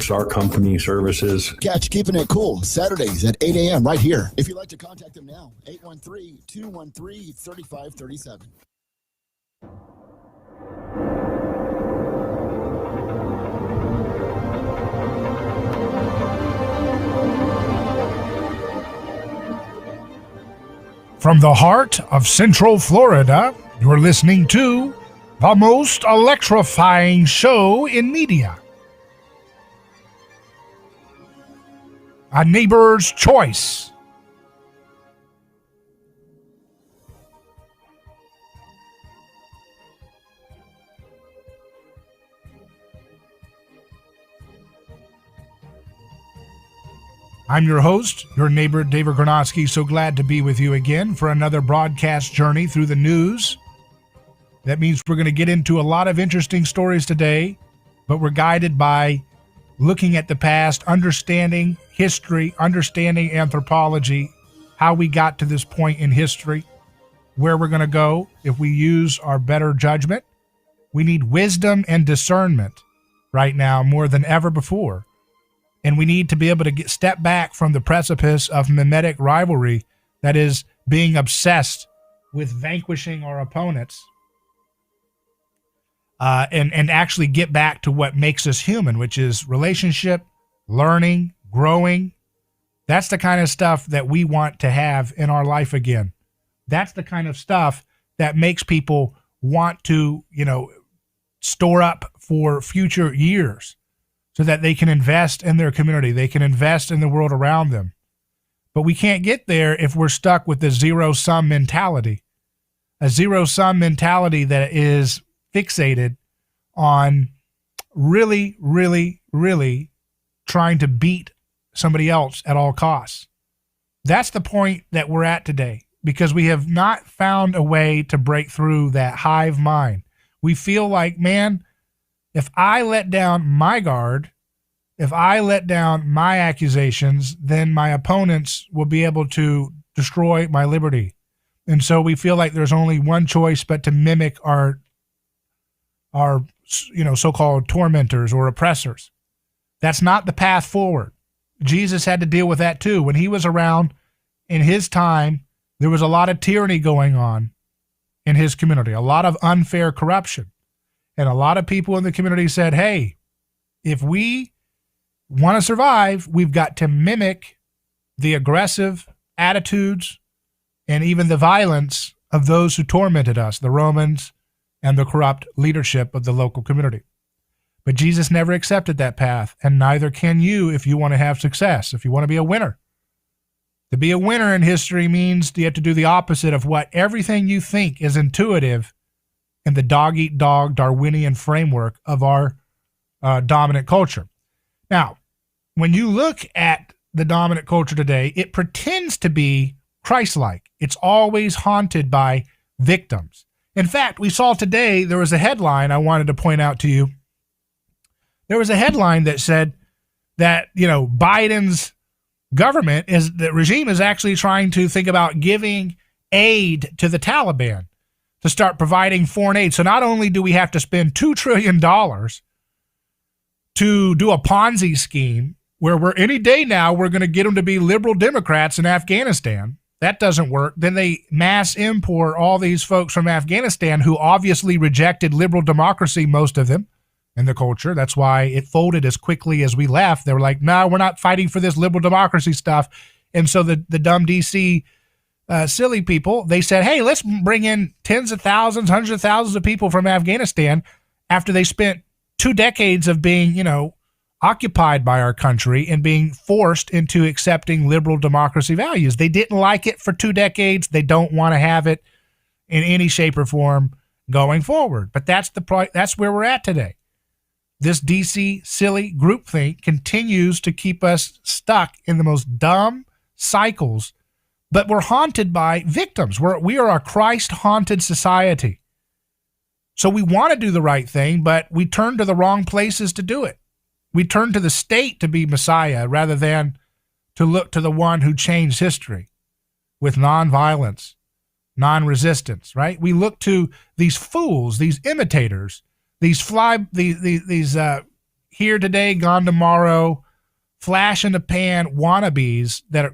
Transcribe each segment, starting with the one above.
products, our company services. Catch Keeping It Cool Saturdays at 8 a.m. right here. If you'd like to contact them now, 813-213-3537. From the heart of Central Florida, you're listening to the most electrifying show in media. A Neighbor's Choice. I'm your host, your neighbor, David Gronowski. So glad to be with you again for another broadcast journey through the news. That means we're going to get into a lot of interesting stories today, but we're guided by looking at the past, understanding history, understanding anthropology, how we got to this point in history, where we're going to go if we use our better judgment. We need wisdom and discernment right now more than ever before. And we need to be able to step back from the precipice of mimetic rivalry that is being obsessed with vanquishing our opponents and actually get back to what makes us human, which is relationship, learning, growing. That's the kind of stuff that we want to have in our life again. That's the kind of stuff that makes people want to, store up for future years, so that they can invest in their community. They can invest in the world around them. But we can't get there if we're stuck with the zero-sum mentality. A zero-sum mentality that is fixated on really, really, really trying to beat somebody else at all costs. That's the point that we're at today, because we have not found a way to break through that hive mind. We feel like, man, if I let down my guard, if I let down my accusations, then my opponents will be able to destroy my liberty. And so we feel like there's only one choice but to mimic our so-called tormentors or oppressors. That's not the path forward. Jesus had to deal with that too. When he was around in his time, there was a lot of tyranny going on in his community, a lot of unfair corruption. And a lot of people in the community said, hey, if we want to survive, we've got to mimic the aggressive attitudes and even the violence of those who tormented us, the Romans and the corrupt leadership of the local community. But Jesus never accepted that path, and neither can you if you want to have success, if you want to be a winner. To be a winner in history means you have to do the opposite of what everything you think is intuitive in the dog-eat-dog Darwinian framework of our dominant culture. Now, when you look at the dominant culture today, it pretends to be Christ-like. It's always haunted by victims. In fact, we saw today, there was a headline I wanted to point out to you. There was a headline that said that, Biden's government, the regime is actually trying to think about giving aid to the Taliban, to start providing foreign aid. So not only do we have to spend $2 trillion to do a Ponzi scheme where any day now we're going to get them to be liberal Democrats in Afghanistan. That doesn't work. Then they mass import all these folks from Afghanistan who obviously rejected liberal democracy, most of them, in the culture. That's why it folded as quickly as we left. They were like, no, we're not fighting for this liberal democracy stuff. And so the dumb DC silly people, they said, hey, let's bring in tens of thousands, hundreds of thousands of people from Afghanistan after they spent 2 decades of being, occupied by our country and being forced into accepting liberal democracy values. They didn't like it for 2 decades. They don't want to have it in any shape or form going forward. But that's where we're at today. This DC silly groupthink continues to keep us stuck in the most dumb cycles, but we're haunted by victims. We are a Christ-haunted society. So we want to do the right thing, but we turn to the wrong places to do it. We turn to the state to be Messiah rather than to look to the one who changed history with nonviolence, non-resistance, right? We look to these fools, these imitators, these here today, gone tomorrow, flash in the pan wannabes that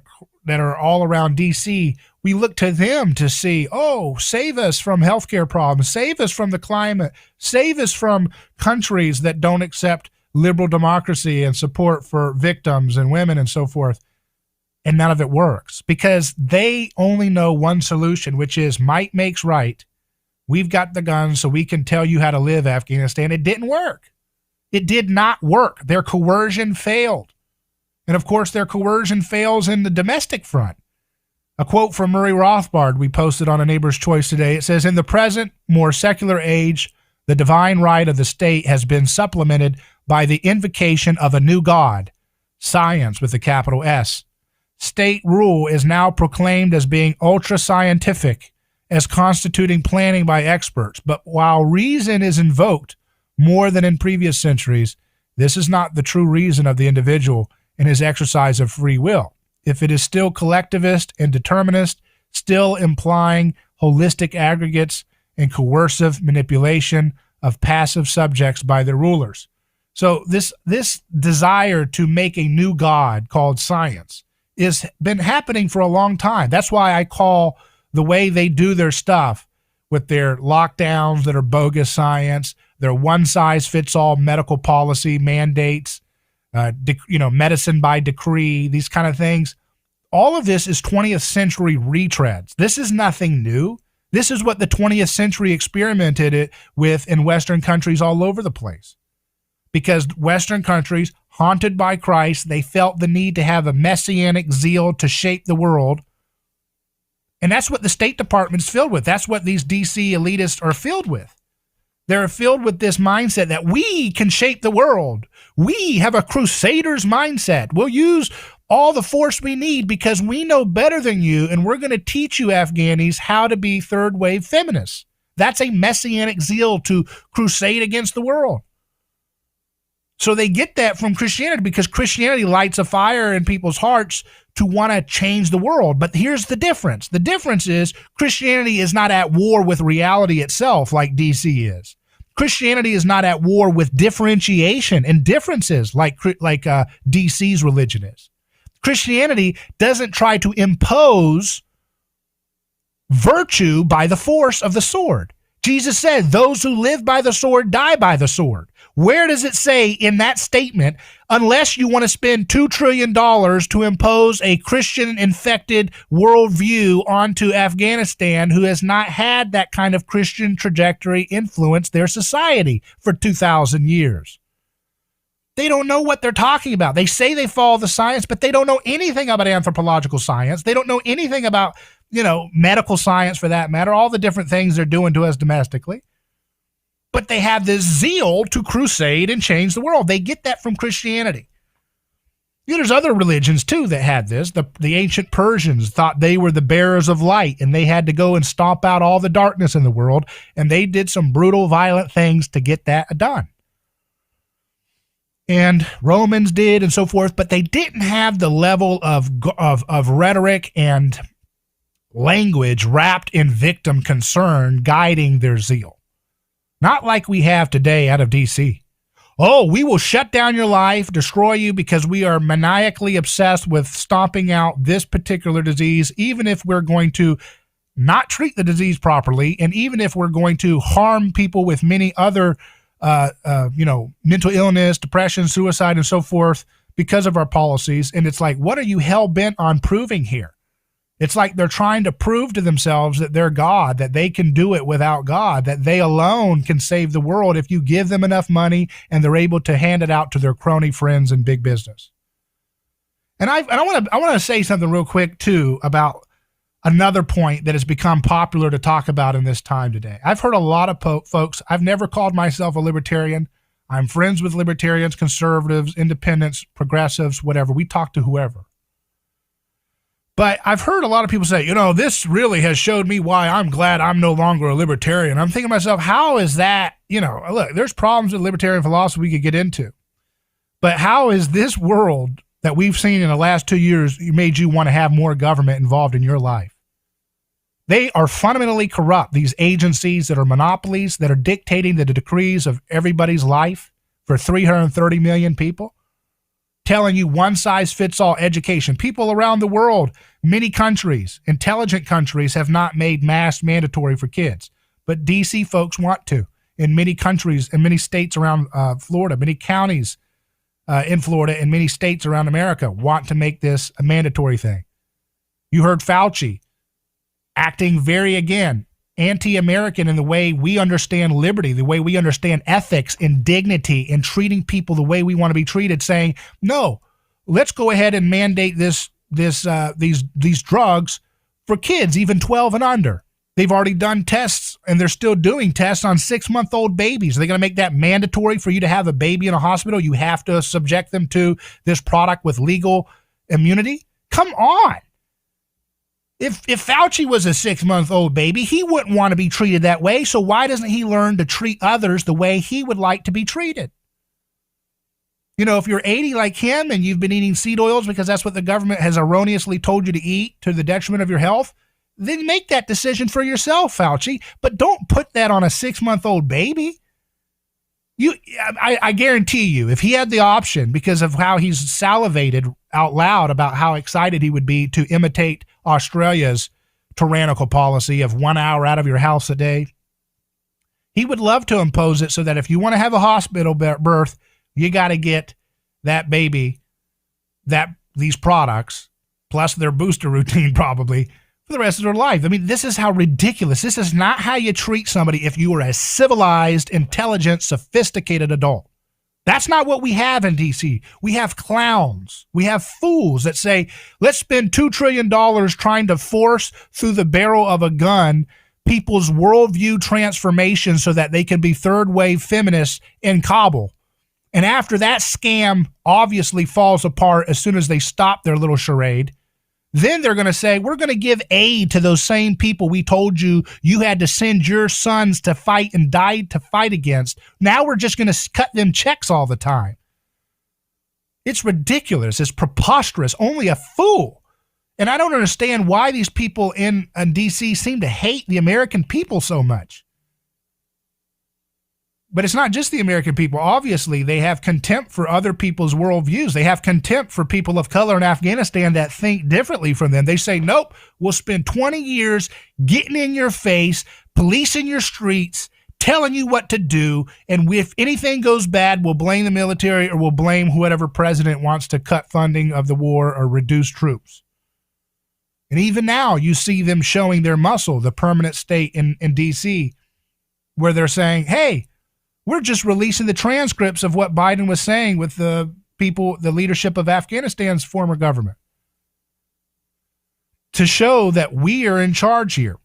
are all around DC, we look to them to see, oh, save us from healthcare problems, save us from the climate, save us from countries that don't accept liberal democracy and support for victims and women and so forth. And none of it works because they only know one solution, which is might makes right. We've got the guns so we can tell you how to live, Afghanistan. It didn't work. It did not work. Their coercion failed. And of course, their coercion fails in the domestic front. A quote from Murray Rothbard we posted on A Neighbor's Choice today. It says, in the present, more secular age, the divine right of the state has been supplemented by the invocation of a new God, science with a capital S. State rule is now proclaimed as being ultra-scientific, as constituting planning by experts. But while reason is invoked more than in previous centuries, this is not the true reason of the individual in his exercise of free will. If it is still collectivist and determinist, still implying holistic aggregates and coercive manipulation of passive subjects by their rulers. So this desire to make a new God called science has been happening for a long time. That's why I call the way they do their stuff with their lockdowns that are bogus science, their one-size-fits-all medical policy mandates, medicine by decree, these kind of things. All of this is 20th century retreads. This is nothing new. This is what the 20th century experimented with in Western countries all over the place. Because Western countries, haunted by Christ, they felt the need to have a messianic zeal to shape the world. And that's what the State Department is filled with. That's what these DC elitists are filled with. They're filled with this mindset that we can shape the world. We have a crusader's mindset. We'll use all the force we need because we know better than you, and we're going to teach you, Afghanis, how to be third-wave feminists. That's a messianic zeal to crusade against the world. So they get that from Christianity because Christianity lights a fire in people's hearts to want to change the world. But here's the difference. The difference is Christianity is not at war with reality itself like DC is. Christianity is not at war with differentiation and differences like DC's religion is. Christianity doesn't try to impose virtue by the force of the sword. Jesus said, those who live by the sword die by the sword. Where does it say in that statement, unless you want to spend $2 trillion to impose a Christian-infected worldview onto Afghanistan, who has not had that kind of Christian trajectory influence their society for 2,000 years? They don't know what they're talking about. They say they follow the science, but they don't know anything about anthropological science. They don't know anything about, medical science for that matter, all the different things they're doing to us domestically. But they have this zeal to crusade and change the world. They get that from Christianity. There's other religions, too, that had this. The ancient Persians thought they were the bearers of light, and they had to go and stomp out all the darkness in the world, and they did some brutal, violent things to get that done. And Romans did and so forth, but they didn't have the level of rhetoric and language wrapped in victim concern guiding their zeal. Not like we have today out of DC. Oh, we will shut down your life, destroy you because we are maniacally obsessed with stomping out this particular disease, even if we're going to not treat the disease properly, and even if we're going to harm people with many other mental illness, depression, suicide, and so forth because of our policies. And it's like, what are you hell-bent on proving here? It's like they're trying to prove to themselves that they're God, that they can do it without God, that they alone can save the world if you give them enough money and they're able to hand it out to their crony friends in big business. And I want to say something real quick, too, about another point that has become popular to talk about in this time today. I've heard a lot of folks. I've never called myself a libertarian. I'm friends with libertarians, conservatives, independents, progressives, whatever. We talk to whoever. But I've heard a lot of people say, this really has showed me why I'm glad I'm no longer a libertarian. I'm thinking to myself, how is that? Look, there's problems with libertarian philosophy we could get into. But how is this world that we've seen in the last 2 years made you want to have more government involved in your life? They are fundamentally corrupt, these agencies that are monopolies that are dictating the decrees of everybody's life for 330 million people, telling you one size fits all education. People around the world, many countries, intelligent countries, have not made masks mandatory for kids, but DC folks want to. In many countries, in many states around Florida, many counties in Florida, and many states around America want to make this a mandatory thing. You heard Fauci acting very, again, anti-American in the way we understand liberty, the way we understand ethics and dignity and treating people the way we want to be treated, saying, no, let's go ahead and mandate these drugs for kids, even 12 and under. They've already done tests, and they're still doing tests on 6-month-old babies. Are they going to make that mandatory for you to have a baby in a hospital? You have to subject them to this product with legal immunity? Come on. If Fauci was a 6-month-old baby, he wouldn't want to be treated that way. So why doesn't he learn to treat others the way he would like to be treated? You know, if you're 80 like him and you've been eating seed oils because that's what the government has erroneously told you to eat to the detriment of your health, then make that decision for yourself, Fauci. But don't put that on a 6-month-old baby. I guarantee you, if he had the option, because of how he's salivated out loud about how excited he would be to imitate Australia's tyrannical policy of 1 hour out of your house a day, he would love to impose it so that if you want to have a hospital birth, you got to get that baby, these products, plus their booster routine probably, for the rest of their life. I mean, this is how ridiculous. This is not how you treat somebody if you are a civilized, intelligent, sophisticated adult. That's not what we have in D.C. We have clowns. We have fools that say, let's spend $2 trillion trying to force through the barrel of a gun people's worldview transformation so that they can be third-wave feminists in Kabul. And after that scam obviously falls apart as soon as they stop their little charade, then they're going to say, we're going to give aid to those same people we told you had to send your sons to fight and died to fight against. Now we're just going to cut them checks all the time. It's ridiculous. It's preposterous. Only a fool. And I don't understand why these people in D.C. seem to hate the American people so much. But it's not just the American people. Obviously, they have contempt for other people's worldviews. They have contempt for people of color in Afghanistan that think differently from them. They say, nope, we'll spend 20 years getting in your face, policing your streets, telling you what to do, and if anything goes bad, we'll blame the military or we'll blame whoever president wants to cut funding of the war or reduce troops. And even now, you see them showing their muscle, the permanent state in D.C., where they're saying, hey, we're just releasing the transcripts of what Biden was saying with the people, the leadership of Afghanistan's former government, to show that we are in charge here.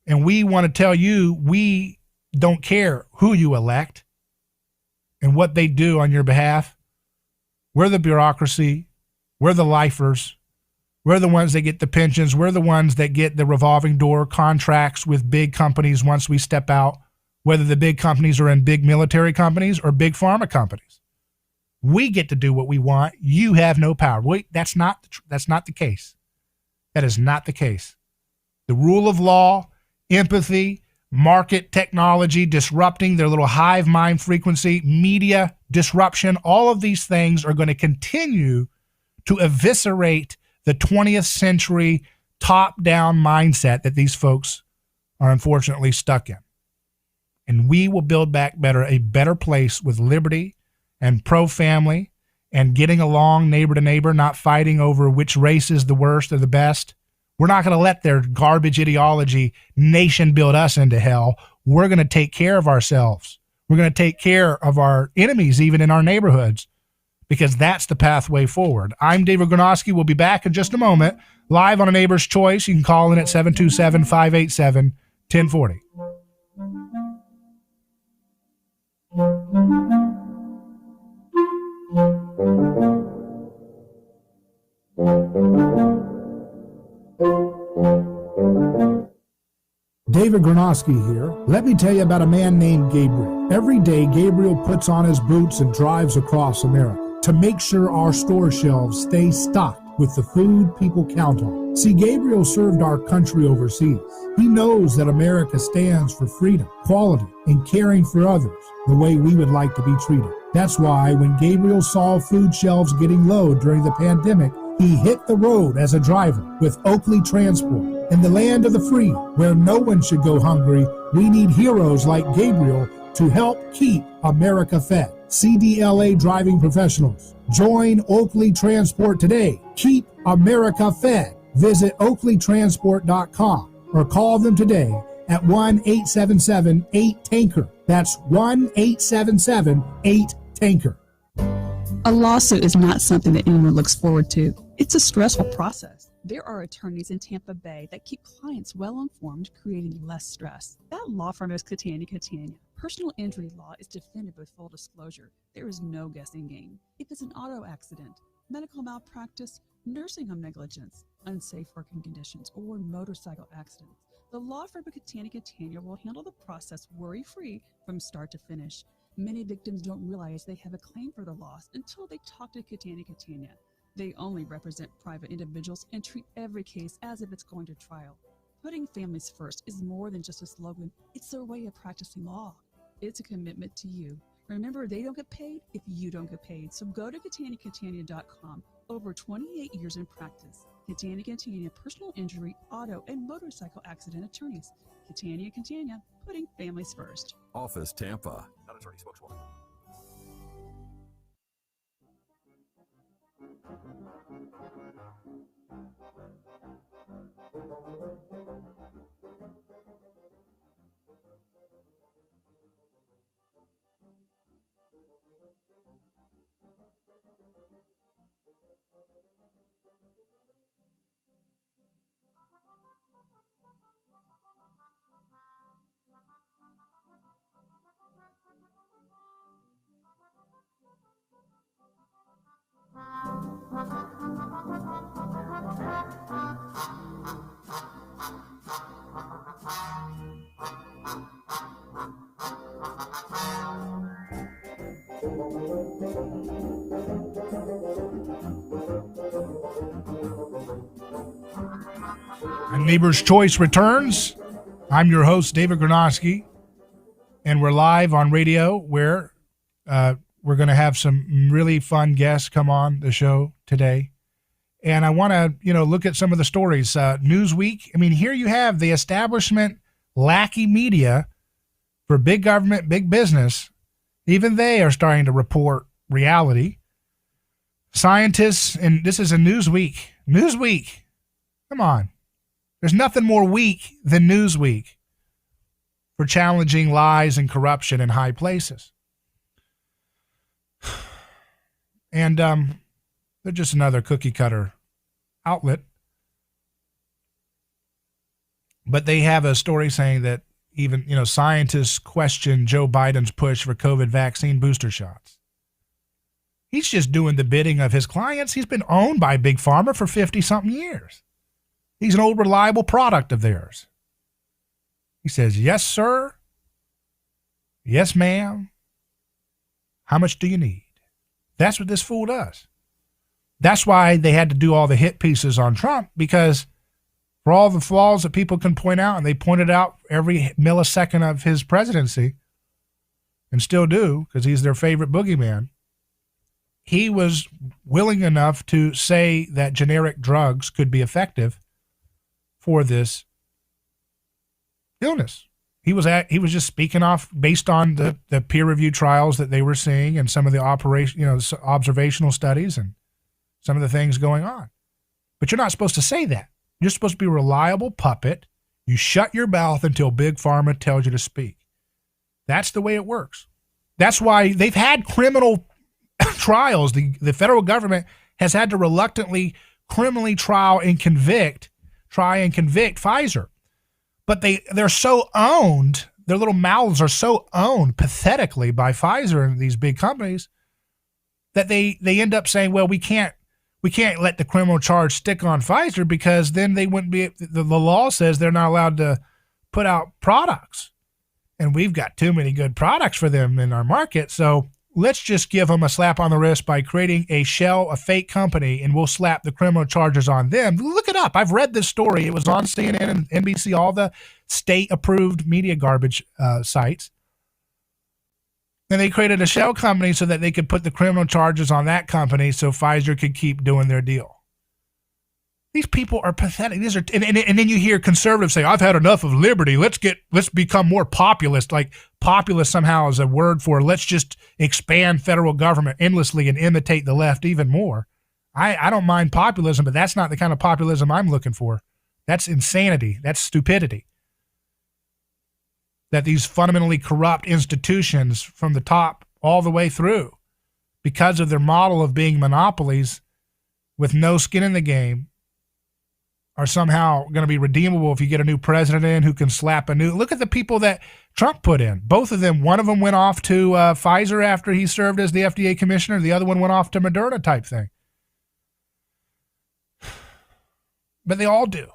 And we want to tell you we don't care who you elect and what they do on your behalf. We're the bureaucracy. We're the lifers. We're the ones that get the pensions. We're the ones that get the revolving door contracts with big companies once we step out, whether the big companies are in big military companies or big pharma companies. We get to do what we want. You have no power. That's not the case. That is not the case. The rule of law, empathy, market technology, disrupting their little hive mind frequency, media disruption, all of these things are going to continue to eviscerate the 20th century top-down mindset that these folks are unfortunately stuck in. And we will build back a better place with liberty and pro-family and getting along neighbor to neighbor, not fighting over which race is the worst or the best. We're not going to let their garbage ideology nation build us into hell. We're going to take care of ourselves. We're going to take care of our enemies, even in our neighborhoods, because that's the pathway forward. I'm David Gronowski. We'll be back in just a moment, live on A Neighbor's Choice. You can call in at 727-587-1040. David Gronowski here. Let me tell you about a man named Gabriel. Every day, Gabriel puts on his boots and drives across America to make sure our store shelves stay stocked with the food people count on. See, Gabriel served our country overseas. He knows that America stands for freedom, quality, and caring for others the way we would like to be treated. That's why when Gabriel saw food shelves getting low during the pandemic, he hit the road as a driver with Oakley Transport. In the land of the free, where no one should go hungry, we need heroes like Gabriel to help keep America fed. CDLA driving professionals, join Oakley Transport today. Keep America fed. Visit oakleytransport.com or call them today at 1-877-8-TANKER. That's 1-877-8-TANKER. A lawsuit is not something that anyone looks forward to. It's a stressful process. There are attorneys in Tampa Bay that keep clients well informed, creating less stress. That law firm is Catania. Personal injury law is defended with full disclosure. There is no guessing game. If it's an auto accident, medical malpractice, nursing home negligence, unsafe working conditions, or motorcycle accidents, the law firm of Catania will handle the process worry-free from start to finish. Many victims don't realize they have a claim for the loss until they talk to Catania. They only represent private individuals and treat every case as if it's going to trial. Putting families first is more than just a slogan. It's their way of practicing law. It's a commitment to you. Remember, they don't get paid if you don't get paid. So go to CataniaCatania.com. Over 28 years in practice. Catania, personal injury, auto, and motorcycle accident attorneys. Catania, putting families first. Office Tampa. Not attorney spokeswoman. And Neighbor's Choice returns. I'm your host, David Granosky, and we're live on radio where we're going to have some really fun guests come on the show today. And I want to, look at some of the stories. Newsweek, here you have the establishment lackey media for big government, big business. Even they are starting to report reality. Scientists, and this is a Newsweek. Newsweek, come on. There's nothing more weak than Newsweek for challenging lies and corruption in high places. And they're just another cookie cutter outlet. But they have a story saying that even, scientists question Joe Biden's push for COVID vaccine booster shots. He's just doing the bidding of his clients. He's been owned by Big Pharma for 50-something years. He's an old reliable product of theirs. He says, yes, sir. Yes, ma'am. How much do you need? That's what this fool does. That's why they had to do all the hit pieces on Trump, because for all the flaws that people can point out, and they pointed out every millisecond of his presidency, and still do, because he's their favorite boogeyman, he was willing enough to say that generic drugs could be effective for this illness. He was just speaking off based on the peer-reviewed trials that they were seeing and some of the observational studies and some of the things going on. But you're not supposed to say that. You're supposed to be a reliable puppet. You shut your mouth until Big Pharma tells you to speak. That's the way it works. That's why they've had criminal trials. The federal government has had to reluctantly criminally try and convict Pfizer. But they're so owned, their little mouths are so owned pathetically by Pfizer and these big companies that they end up saying, well, we can't let the criminal charge stick on Pfizer, because then they wouldn't be, the law says they're not allowed to put out products. And we've got too many good products for them in our market, so let's just give them a slap on the wrist by creating a fake company, and we'll slap the criminal charges on them. Look it up. I've read this story. It was on CNN and NBC, all the state-approved media garbage sites. And they created a shell company so that they could put the criminal charges on that company so Pfizer could keep doing their deal. These people are pathetic. These are, and then you hear conservatives say, "I've had enough of liberty. Let's become more populist." Like populist somehow is a word for let's just expand federal government endlessly and imitate the left even more. I don't mind populism, but that's not the kind of populism I'm looking for. That's insanity. That's stupidity. That these fundamentally corrupt institutions from the top all the way through, because of their model of being monopolies with no skin in the game, are somehow going to be redeemable if you get a new president in who can slap a new... Look at the people that Trump put in. Both of them, one of them went off to Pfizer after he served as the FDA commissioner. The other one went off to Moderna type thing. But they all do.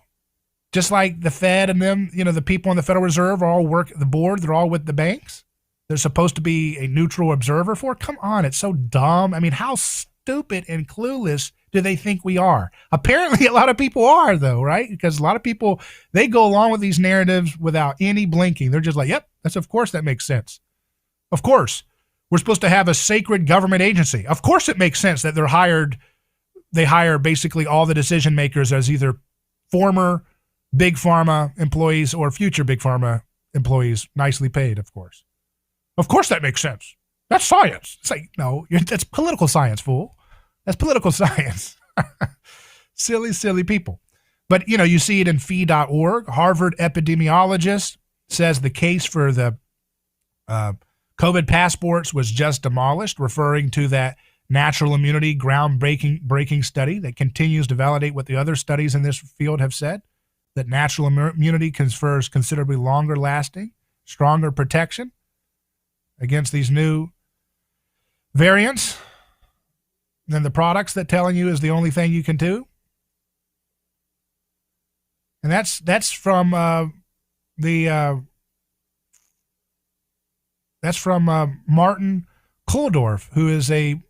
Just like the Fed and them, the people in the Federal Reserve all work the board. They're all with the banks. They're supposed to be a neutral observer for. Come on, it's so dumb. I mean, how stupid and clueless do they think we are? Apparently, a lot of people are, though, right? Because a lot of people, they go along with these narratives without any blinking. They're just like, yep, of course that makes sense. Of course. We're supposed to have a sacred government agency. Of course it makes sense that they hire basically all the decision makers as either former Big Pharma employees or future Big Pharma employees, nicely paid, of course. Of course that makes sense. That's science. It's like, no, that's political science, fool. That's political science. Silly people. But, you see it in fee.org. Harvard epidemiologist says the case for the COVID passports was just demolished, referring to that natural immunity groundbreaking study that continues to validate what the other studies in this field have said, that natural immunity confers considerably longer lasting, stronger protection against these new variants than the products that telling you is the only thing you can do. And that's from Martin Kulldorff, who is a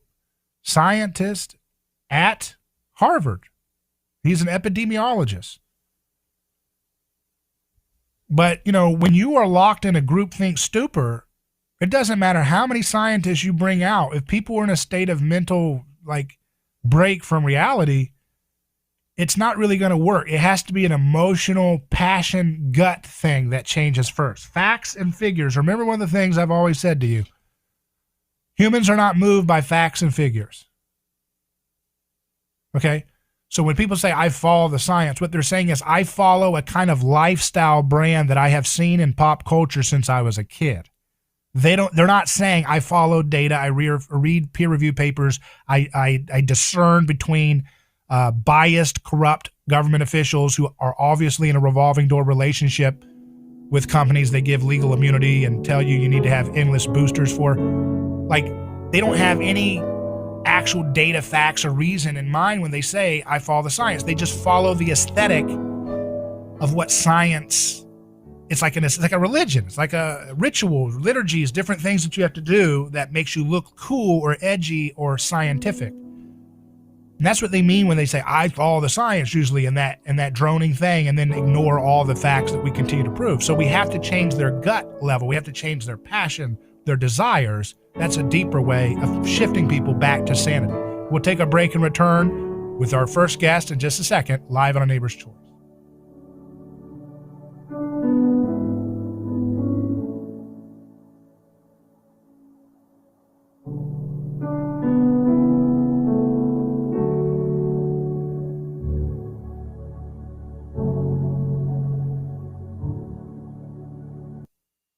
scientist at Harvard. He's an epidemiologist. But, when you are locked in a groupthink stupor, it doesn't matter how many scientists you bring out. If people are in a state of mental, break from reality, it's not really going to work. It has to be an emotional, passion, gut thing that changes first. Facts and figures. Remember one of the things I've always said to you. Humans are not moved by facts and figures. Okay? So when people say, I follow the science, what they're saying is, I follow a kind of lifestyle brand that I have seen in pop culture since I was a kid. They're not saying I follow data, I read peer review papers, I discern between biased, corrupt government officials who are obviously in a revolving door relationship with companies they give legal immunity and tell you need to have endless boosters for. They don't have any actual data, facts, or reason in mind when they say, I follow the science. They just follow the aesthetic of what science. It's like a religion. It's like a ritual, liturgies, different things that you have to do that makes you look cool or edgy or scientific. And that's what they mean when they say, I follow the science, usually in that droning thing, and then ignore all the facts that we continue to prove. So we have to change their gut level. We have to change their passion, their desires. That's a deeper way of shifting people back to sanity. We'll take a break and return with our first guest in just a second, live on A Neighbor's Choice.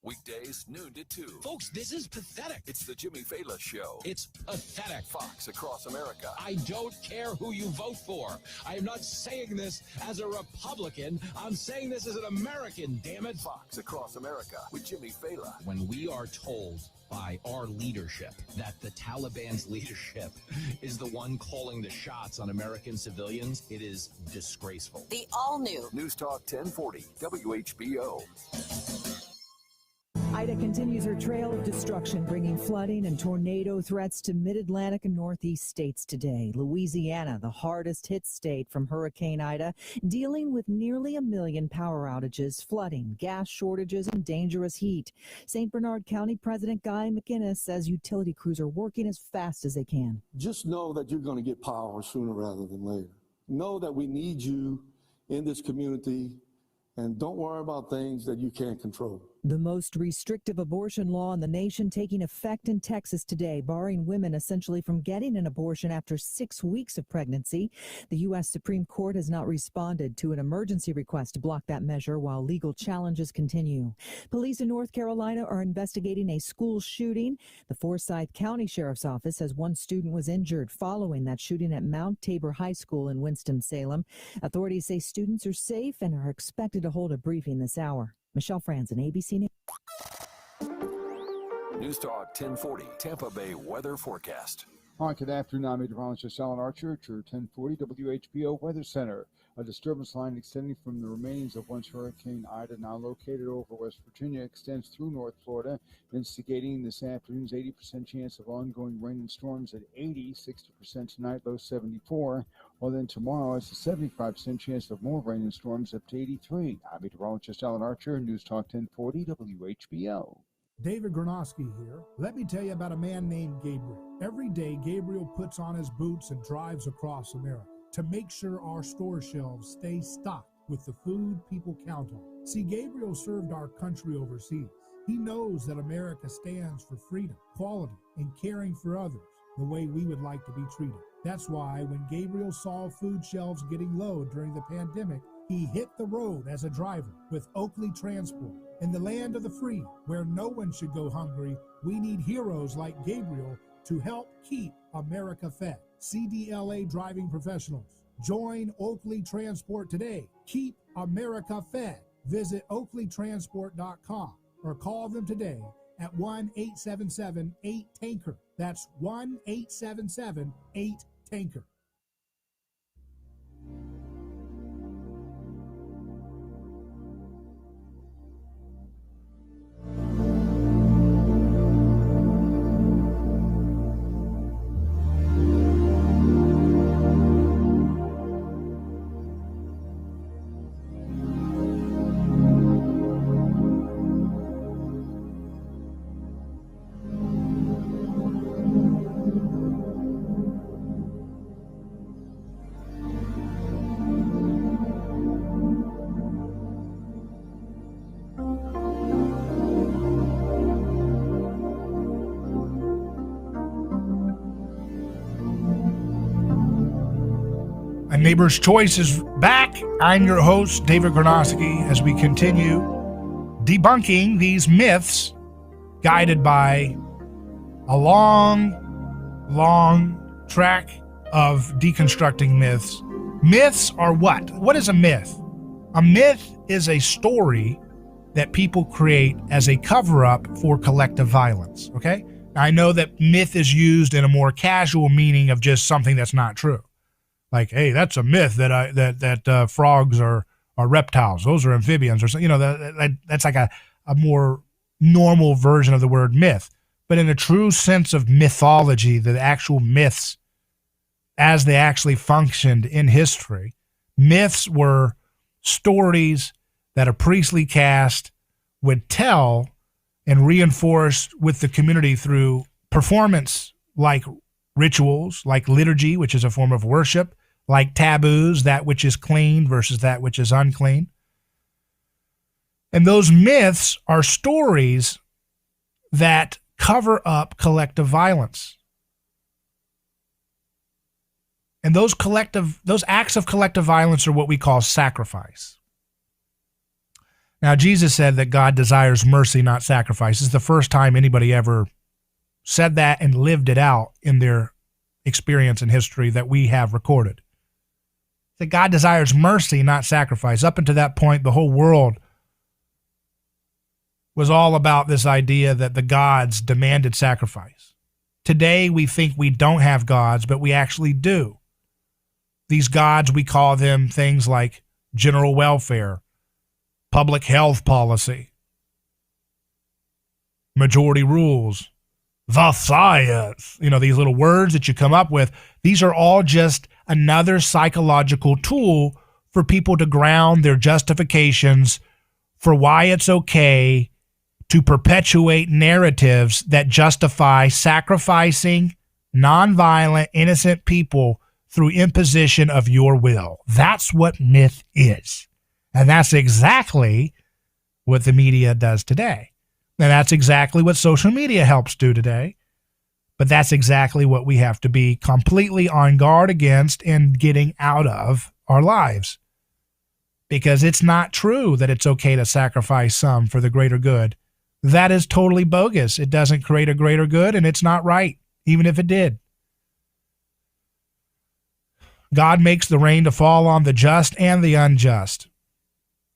Weekdays, noon to 2. Folks, this is pathetic. It's the Jimmy Fallon Show. It's pathetic. Fox across America. I don't care who you vote for. I am not saying this as a Republican. I'm saying this as an American, damn it. Fox across America with Jimmy Fallon. When we are told by our leadership that the Taliban's leadership is the one calling the shots on American civilians, it is disgraceful. The all-new News Talk 1040, WHBO. I Ida continues her trail of destruction, bringing flooding and tornado threats to mid-Atlantic and northeast states today. Louisiana, the hardest hit state from Hurricane Ida, dealing with nearly 1 million power outages, flooding, gas shortages, and dangerous heat. St. Bernard County President Guy McInnes says utility crews are working as fast as they can. Just know that you're going to get power sooner rather than later. Know that we need you in this community, and don't worry about things that you can't control. The most restrictive abortion law in the nation taking effect in Texas today, barring women essentially from getting an abortion after 6 weeks of pregnancy. The U.S. Supreme Court has not responded to an emergency request to block that measure while legal challenges continue. Police in North Carolina are investigating a school shooting. The Forsyth County Sheriff's Office says one student was injured following that shooting at Mount Tabor High School in Winston-Salem. Authorities say students are safe and are expected to hold a briefing this hour. Michelle Franzen, ABC News. News Talk 1040, Tampa Bay weather forecast. Hi, good afternoon. I'm meteorologist Alan Archer at your 1040 WHBO Weather Center. A disturbance line extending from the remains of once Hurricane Ida, now located over West Virginia, extends through North Florida, instigating this afternoon's 80% chance of ongoing rain and storms at 80, 60% tonight, low 74. Well, then tomorrow, it's a 75% chance of more rain and storms up to 83. I'm meteorologist Alan Archer, News Talk 1040 WHBO. David Gronowski here. Let me tell you about a man named Gabriel. Every day, Gabriel puts on his boots and drives across America to make sure our store shelves stay stocked with the food people count on. See, Gabriel served our country overseas. He knows that America stands for freedom, quality, and caring for others the way we would like to be treated. That's why when Gabriel saw food shelves getting low during the pandemic, he hit the road as a driver with Oakley Transport. In the land of the free, where no one should go hungry, we need heroes like Gabriel to help keep America fed. CDLA driving professionals. Join Oakley Transport today. Keep America fed. Visit oakleytransport.com or call them today at 1-877-8-TANKER. That's 1-877-8-TANKER. A Neighbor's Choice is back. I'm your host, David Gronowski, as we continue debunking these myths guided by a long track of deconstructing myths. Myths are what? What is a myth? A myth is a story that people create as a cover-up for collective violence, okay? Now, I know that myth is used in a more casual meaning of just something that's not true. Like, hey, that's a myth that frogs are reptiles. Those are amphibians, or something. You know, that's like a more normal version of the word myth. But in a true sense of mythology, the actual myths, as they actually functioned in history, myths were stories that a priestly caste would tell and reinforce with the community through performance, like rituals, like liturgy, which is a form of worship, like taboos, that which is clean versus that which is unclean. And those myths are stories that cover up collective violence. And those acts of collective violence are what we call sacrifice. Now, Jesus said that God desires mercy, not sacrifice. This is the first time anybody ever said that and lived it out in their experience in history that we have recorded. That God desires mercy, not sacrifice. Up until that point, the whole world was all about this idea that the gods demanded sacrifice. Today, we think we don't have gods, but we actually do. These gods, we call them things like general welfare, public health policy, majority rules, the science, these little words that you come up with. These are all just another psychological tool for people to ground their justifications for why it's okay to perpetuate narratives that justify sacrificing nonviolent, innocent people through imposition of your will. That's what myth is. And that's exactly what the media does today. And that's exactly what social media helps do today. But that's exactly what we have to be completely on guard against and getting out of our lives. Because it's not true that it's okay to sacrifice some for the greater good. That is totally bogus. It doesn't create a greater good, and it's not right, even if it did. God makes the rain to fall on the just and the unjust.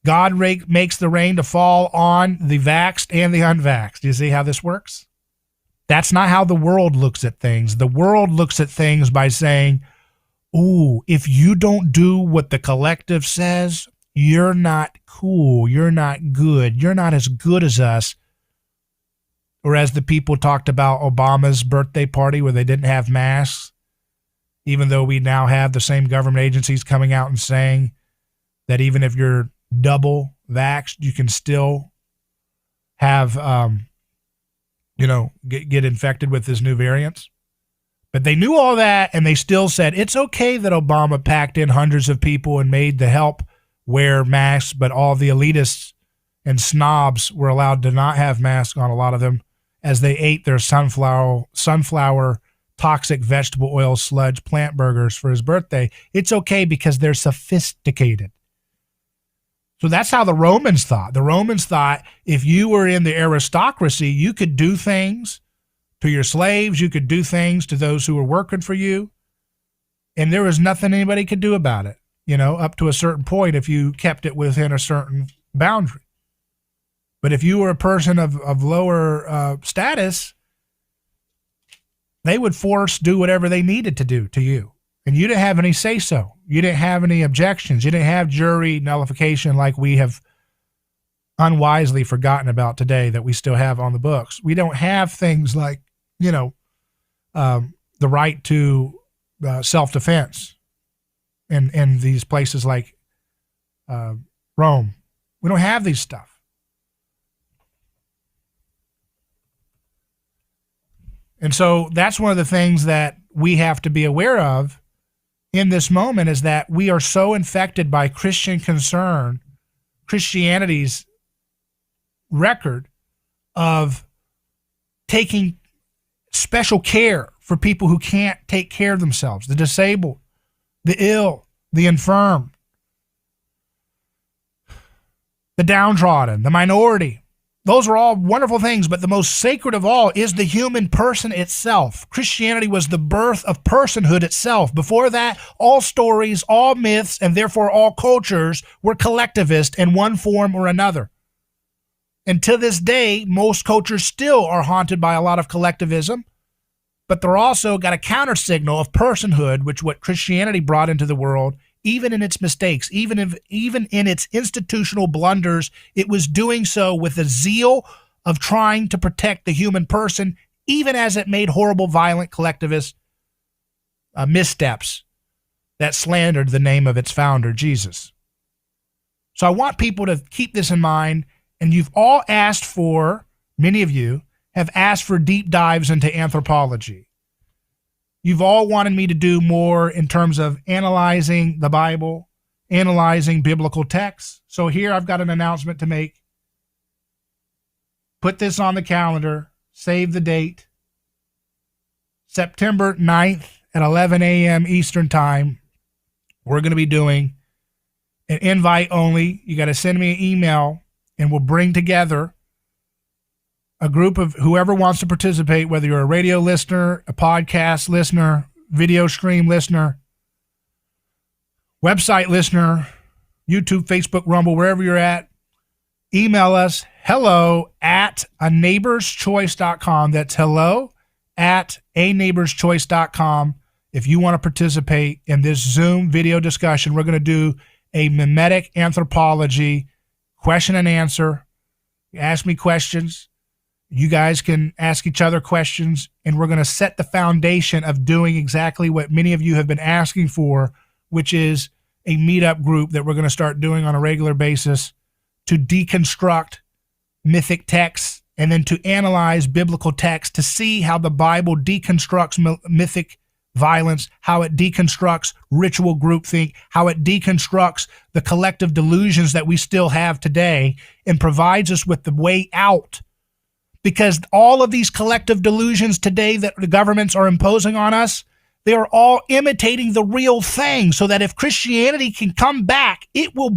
God makes the rain to fall on the vaxxed and the unvaxxed. Do you see how this works? That's not how the world looks at things. The world looks at things by saying, ooh, if you don't do what the collective says, you're not cool, you're not good, you're not as good as us. Or as the people talked about Obama's birthday party where they didn't have masks, even though we now have the same government agencies coming out and saying that even if you're double vaxxed, you can still have, get infected with this new variants. But they knew all that, and they still said it's okay that Obama packed in hundreds of people and made the help wear masks, but all the elitists and snobs were allowed to not have masks on, a lot of them, as they ate their sunflower toxic vegetable oil sludge plant burgers for his birthday. It's okay because they're sophisticated. So that's how the Romans thought. The Romans thought if you were in the aristocracy, you could do things to your slaves, you could do things to those who were working for you, and there was nothing anybody could do about it, up to a certain point if you kept it within a certain boundary. But if you were a person of lower status, they would do whatever they needed to do to you. And you didn't have any say-so. You didn't have any objections. You didn't have jury nullification like we have unwisely forgotten about today that we still have on the books. We don't have things like, the right to self-defense in these places like Rome. We don't have these stuff. And so that's one of the things that we have to be aware of in this moment, is that we are so infected by Christian concern, Christianity's record of taking special care for people who can't take care of themselves, the disabled, the ill, the infirm, the downtrodden, the minority. Those are all wonderful things, but the most sacred of all is the human person itself. Christianity was the birth of personhood itself. Before that, all stories, all myths, and therefore all cultures were collectivist in one form or another. And to this day, most cultures still are haunted by a lot of collectivism, but they're also got a counter signal of personhood, which what Christianity brought into the world. Even in its mistakes, even in its institutional blunders, it was doing so with a zeal of trying to protect the human person, even as it made horrible, violent, collectivist missteps that slandered the name of its founder, Jesus. So I want people to keep this in mind, and you've all asked for, many of you have asked for deep dives into anthropology. You've all wanted me to do more in terms of analyzing the Bible, analyzing biblical texts. So here I've got an announcement to make. Put this on the calendar. Save the date. September 9th at 11 a.m. Eastern Time. We're going to be doing an invite only. You got to send me an email, and we'll bring together a group of whoever wants to participate, whether you're a radio listener, a podcast listener, video stream listener, website listener, YouTube, Facebook, Rumble, wherever you're at. Email us hello@aneighborschoice.com. That's hello@aneighborschoice.com. If you want to participate in this Zoom video discussion, we're going to do a mimetic anthropology question and answer. You ask me questions. You guys can ask each other questions, and we're going to set the foundation of doing exactly what many of you have been asking for, which is a meetup group that we're going to start doing on a regular basis to deconstruct mythic texts and then to analyze biblical texts to see how the Bible deconstructs mythic violence, how it deconstructs ritual groupthink, how it deconstructs the collective delusions that we still have today and provides us with the way out. Because all of these collective delusions today that the governments are imposing on us, they are all imitating the real thing, so that if Christianity can come back, it will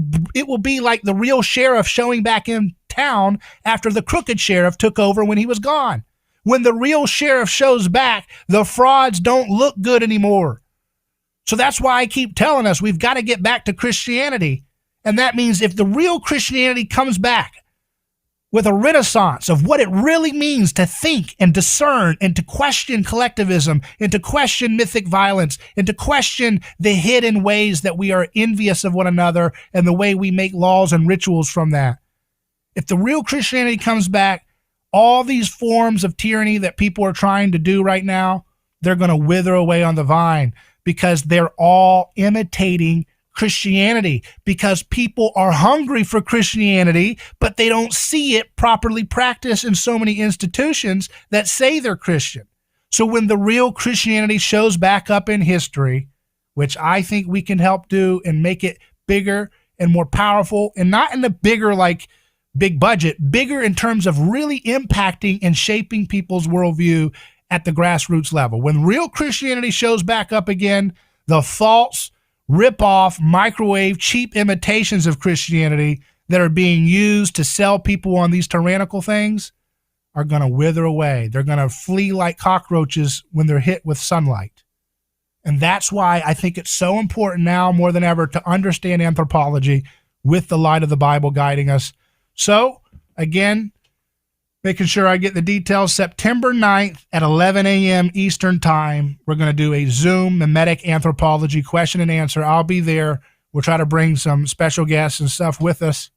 be like the real sheriff showing back in town after the crooked sheriff took over when he was gone. When the real sheriff shows back, the frauds don't look good anymore. So that's why I keep telling us we've got to get back to Christianity. And that means if the real Christianity comes back with a renaissance of what it really means to think and discern and to question collectivism and to question mythic violence and to question the hidden ways that we are envious of one another and the way we make laws and rituals from that. If the real Christianity comes back, all these forms of tyranny that people are trying to do right now, they're going to wither away on the vine because they're all imitating Christianity, because people are hungry for Christianity, but they don't see it properly practiced in so many institutions that say they're Christian. So when the real Christianity shows back up in history, which I think we can help do and make it bigger and more powerful, and not in the bigger like big budget, bigger in terms of really impacting and shaping people's worldview at the grassroots level. When real Christianity shows back up again, the false, rip-off, microwave, cheap imitations of Christianity that are being used to sell people on these tyrannical things are going to wither away. They're going to flee like cockroaches when they're hit with sunlight. And that's why I think it's so important now more than ever to understand anthropology with the light of the Bible guiding us. So, again, making sure I get the details, September 9th at 11 a.m. Eastern Time, we're going to do a Zoom mimetic anthropology question and answer. I'll be there. We'll try to bring some special guests and stuff with us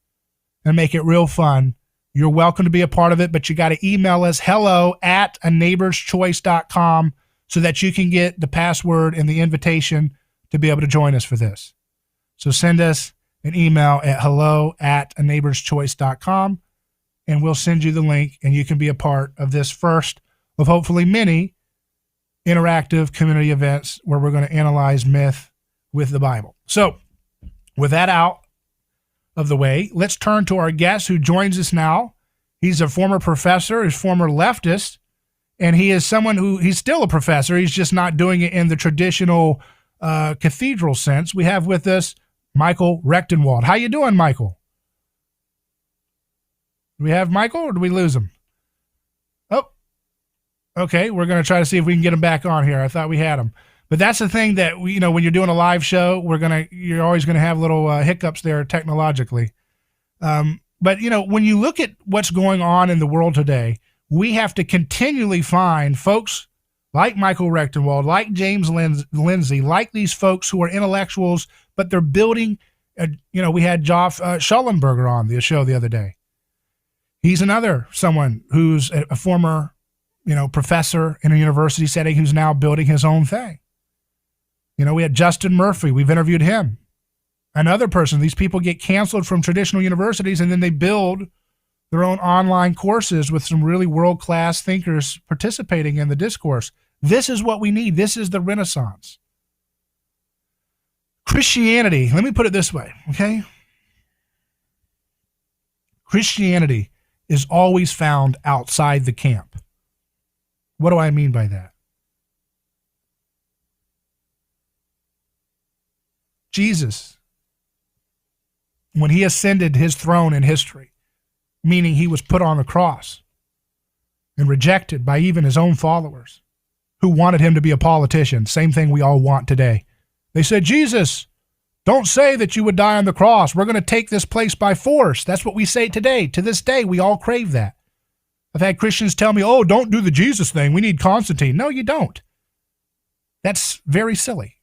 and make it real fun. You're welcome to be a part of it, but you got to email us hello@aneighborschoice.com so that you can get the password and the invitation to be able to join us for this. So send us an email at hello@aneighborschoice.com. and we'll send you the link, and you can be a part of this first of hopefully many interactive community events where we're going to analyze myth with the Bible. So with that out of the way, let's turn to our guest who joins us now. He's a former professor, he's former leftist, and he is someone who, he's still a professor, he's just not doing it in the traditional cathedral sense. We have with us Michael Rechtenwald. How you doing, Michael? Do we have Michael or do we lose him? Oh, okay. We're going to try to see if we can get him back on here. I thought we had him. But that's the thing that, when you're doing a live show, you're always going to have little hiccups there technologically. But, when you look at what's going on in the world today, we have to continually find folks like Michael Rechtenwald, like James Lindsay, like these folks who are intellectuals, but they're building, we had Joff Schellenberger on the show the other day. He's someone who's a former, professor in a university setting who's now building his own thing. We had Justin Murphy. We've interviewed him. Another person. These people get canceled from traditional universities, and then they build their own online courses with some really world-class thinkers participating in the discourse. This is what we need. This is the Renaissance. Christianity, let me put it this way, okay? Christianity is always found outside the camp. What do I mean by that? Jesus, when he ascended his throne in history, meaning he was put on the cross and rejected by even his own followers who wanted him to be a politician, same thing we all want today. They said, Jesus, don't say that you would die on the cross. We're going to take this place by force. That's what we say today. To this day, we all crave that. I've had Christians tell me, oh, don't do the Jesus thing. We need Constantine. No, you don't. That's very silly.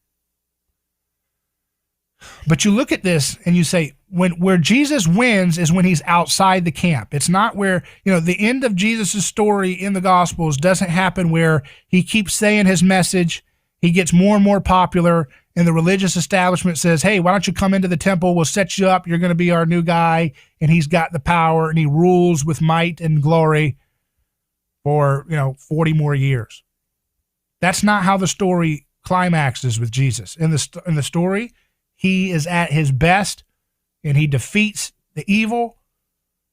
But you look at this and you say, where Jesus wins is when he's outside the camp. It's not where, the end of Jesus' story in the Gospels doesn't happen where he keeps saying his message, he gets more and more popular, and the religious establishment says, hey, why don't you come into the temple? We'll set you up. You're going to be our new guy. And he's got the power and he rules with might and glory for, 40 more years. That's not how the story climaxes with Jesus. In the story, he is at his best and he defeats the evil.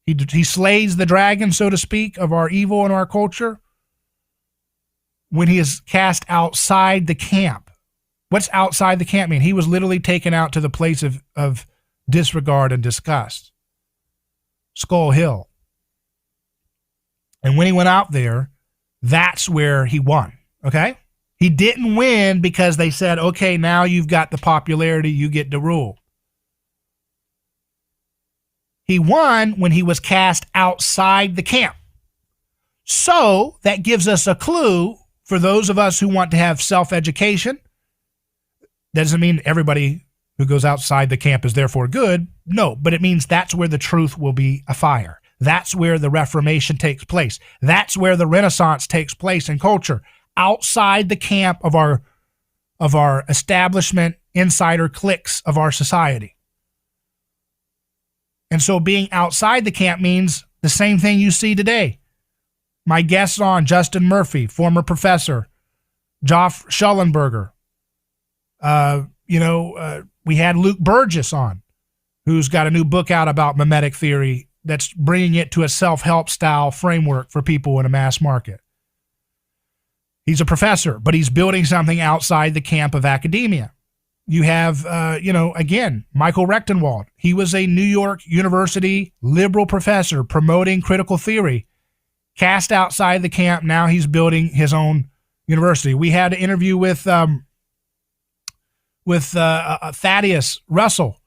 He slays the dragon, so to speak, of our evil in our culture when he is cast outside the camp. What's outside the camp mean? He was literally taken out to the place of disregard and disgust. Skull Hill. And when he went out there, that's where he won, okay? He didn't win because they said, okay, now you've got the popularity, you get to rule. He won when he was cast outside the camp. So that gives us a clue for those of us who want to have self-education. Doesn't mean everybody who goes outside the camp is therefore good. No, but it means that's where the truth will be afire. That's where the Reformation takes place. That's where the Renaissance takes place in culture. Outside the camp of our establishment, insider cliques of our society. And so being outside the camp means the same thing you see today. My guests on, Justin Murphy, former professor, Joff Schellenberger. We had Luke Burgess on, who's got a new book out about mimetic theory that's bringing it to a self-help style framework for people in a mass market. He's a professor, but he's building something outside the camp of academia. You have, again, Michael Rechtenwald. He was a New York University liberal professor promoting critical theory, cast outside the camp. Now he's building his own university. We had an interview with Thaddeus Russell,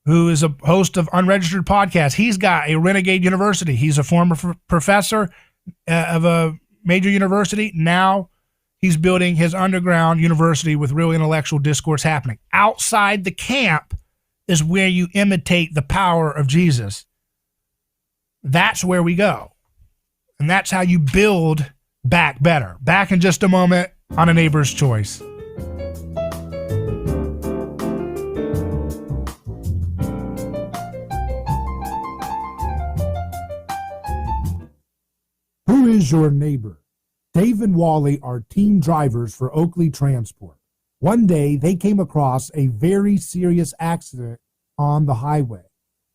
who is a host of Unregistered Podcast. He's got a renegade university. He's a former professor of a major university. Now he's building his underground university with real intellectual discourse happening. Outside the camp is where you imitate the power of Jesus. That's where we go. And that's how you build back better. Back in just a moment on A Neighbor's Choice. Who is your neighbor? Dave and Wally are team drivers for Oakley Transport. One day, they came across a very serious accident on the highway.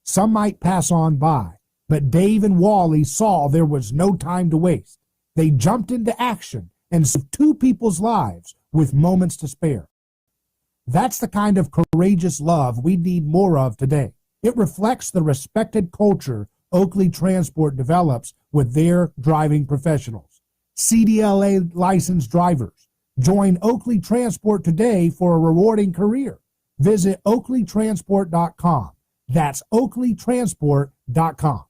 Some might pass on by, but Dave and Wally saw there was no time to waste. They jumped into action and saved 2 people's lives with moments to spare. That's the kind of courageous love we need more of today. It reflects the respected culture Oakley Transport develops with their driving professionals. CDLA licensed drivers. Join Oakley Transport today for a rewarding career. Visit oakleytransport.com. That's oakleytransport.com.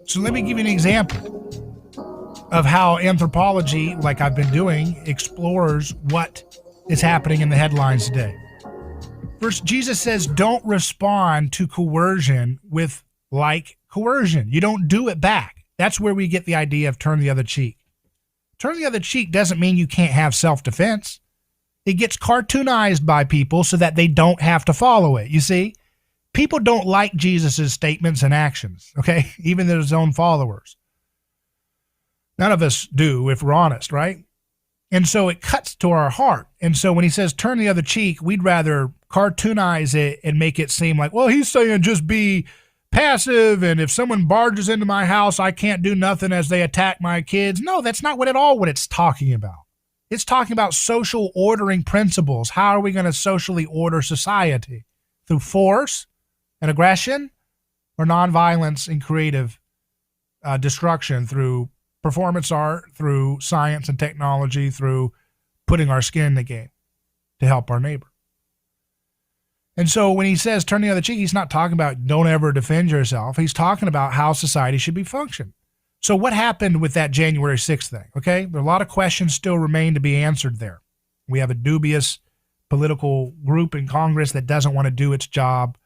So let me give you an example of how anthropology, like I've been doing, explores what is happening in the headlines today. First, Jesus says, don't respond to coercion with like coercion. You don't do it back. That's where we get the idea of turn the other cheek. Turn the other cheek doesn't mean you can't have self-defense. It gets cartoonized by people so that they don't have to follow it. You see? People don't like Jesus' statements and actions, okay? Even his own followers. None of us do, if we're honest, right? And so it cuts to our heart. And so when he says turn the other cheek, we'd rather cartoonize it and make it seem like, well, he's saying just be passive, and if someone barges into my house, I can't do nothing as they attack my kids. No, that's not what it's talking about. It's talking about social ordering principles. How are we going to socially order society? Through force and aggression, or nonviolence and creative destruction through performance art, through science and technology, through putting our skin in the game to help our neighbor. And so when he says turn the other cheek, he's not talking about don't ever defend yourself. He's talking about how society should be functioned. So what happened with that January 6th thing? Okay, there are a lot of questions still remain to be answered there. We have a dubious political group in Congress that doesn't want to do its job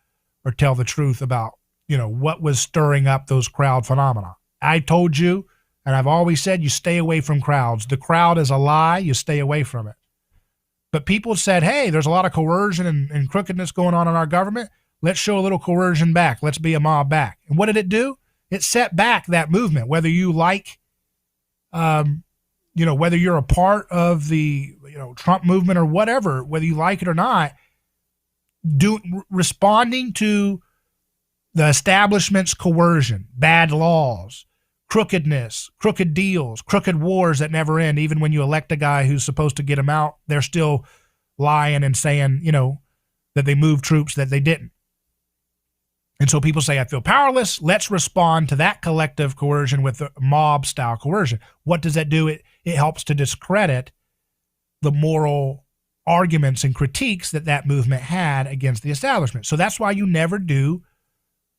or tell the truth about, what was stirring up those crowd phenomena. I told you, and I've always said, you stay away from crowds. The crowd is a lie. You stay away from it. But people said, hey, there's a lot of coercion and crookedness going on in our government. Let's show a little coercion back. Let's be a mob back. And what did it do? It set back that movement, whether you like, whether you're a part of the, Trump movement or whatever, whether you like it or not, responding to the establishment's coercion, bad laws, crookedness, crooked deals, crooked wars that never end. Even when you elect a guy who's supposed to get him out, they're still lying and saying, that they moved troops that they didn't. And so people say, I feel powerless. Let's respond to that collective coercion with mob style coercion. What does that do? It helps to discredit the moral arguments and critiques that movement had against the establishment. So that's why you never do,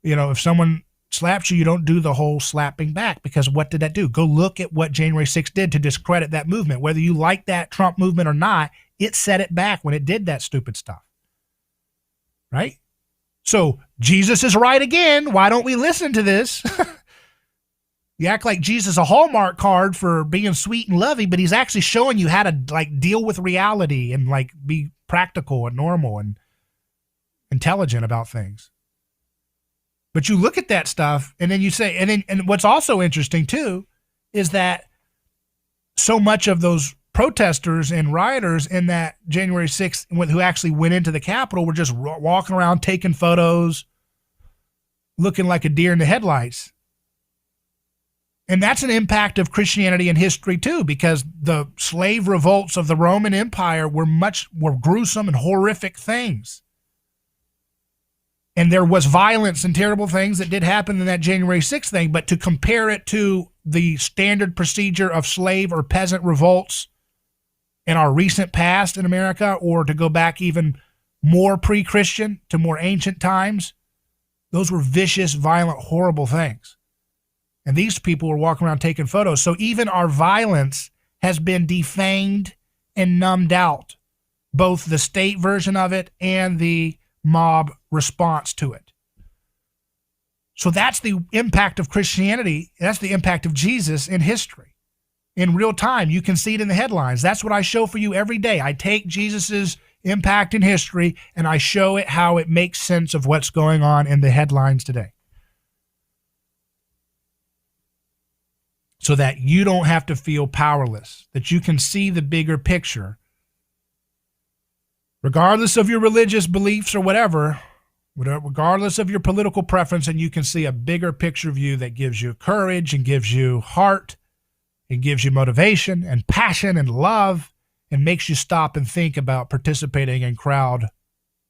if someone slaps you, you don't do the whole slapping back, because what did that do? Go look at what January 6th did to discredit that movement. Whether you like that Trump movement or not, it set it back when it did that stupid stuff. Right? So Jesus is right again. Why don't we listen to this? You act like Jesus is a Hallmark card for being sweet and lovey, but he's actually showing you how to deal with reality and be practical and normal and intelligent about things. But you look at that stuff and then you say, and what's also interesting too, is that so much of those protesters and rioters in that January 6th who actually went into the Capitol were just walking around taking photos, looking like a deer in the headlights. And that's an impact of Christianity in history too, because the slave revolts of the Roman Empire were gruesome and horrific things. And there was violence and terrible things that did happen in that January 6th thing, but to compare it to the standard procedure of slave or peasant revolts in our recent past in America, or to go back even more pre-Christian to more ancient times, those were vicious, violent, horrible things. And these people were walking around taking photos. So even our violence has been defanged and numbed out, both the state version of it and the mob response to it. So that's the impact of Christianity. That's the impact of Jesus in history. In real time, you can see it in the headlines. That's what I show for you every day. I take Jesus's impact in history and I show it how it makes sense of what's going on in the headlines today. So that you don't have to feel powerless, that you can see the bigger picture. Regardless of your religious beliefs or whatever, regardless of your political preference, and you can see a bigger picture view that gives you courage and gives you heart and gives you motivation and passion and love and makes you stop and think about participating in crowd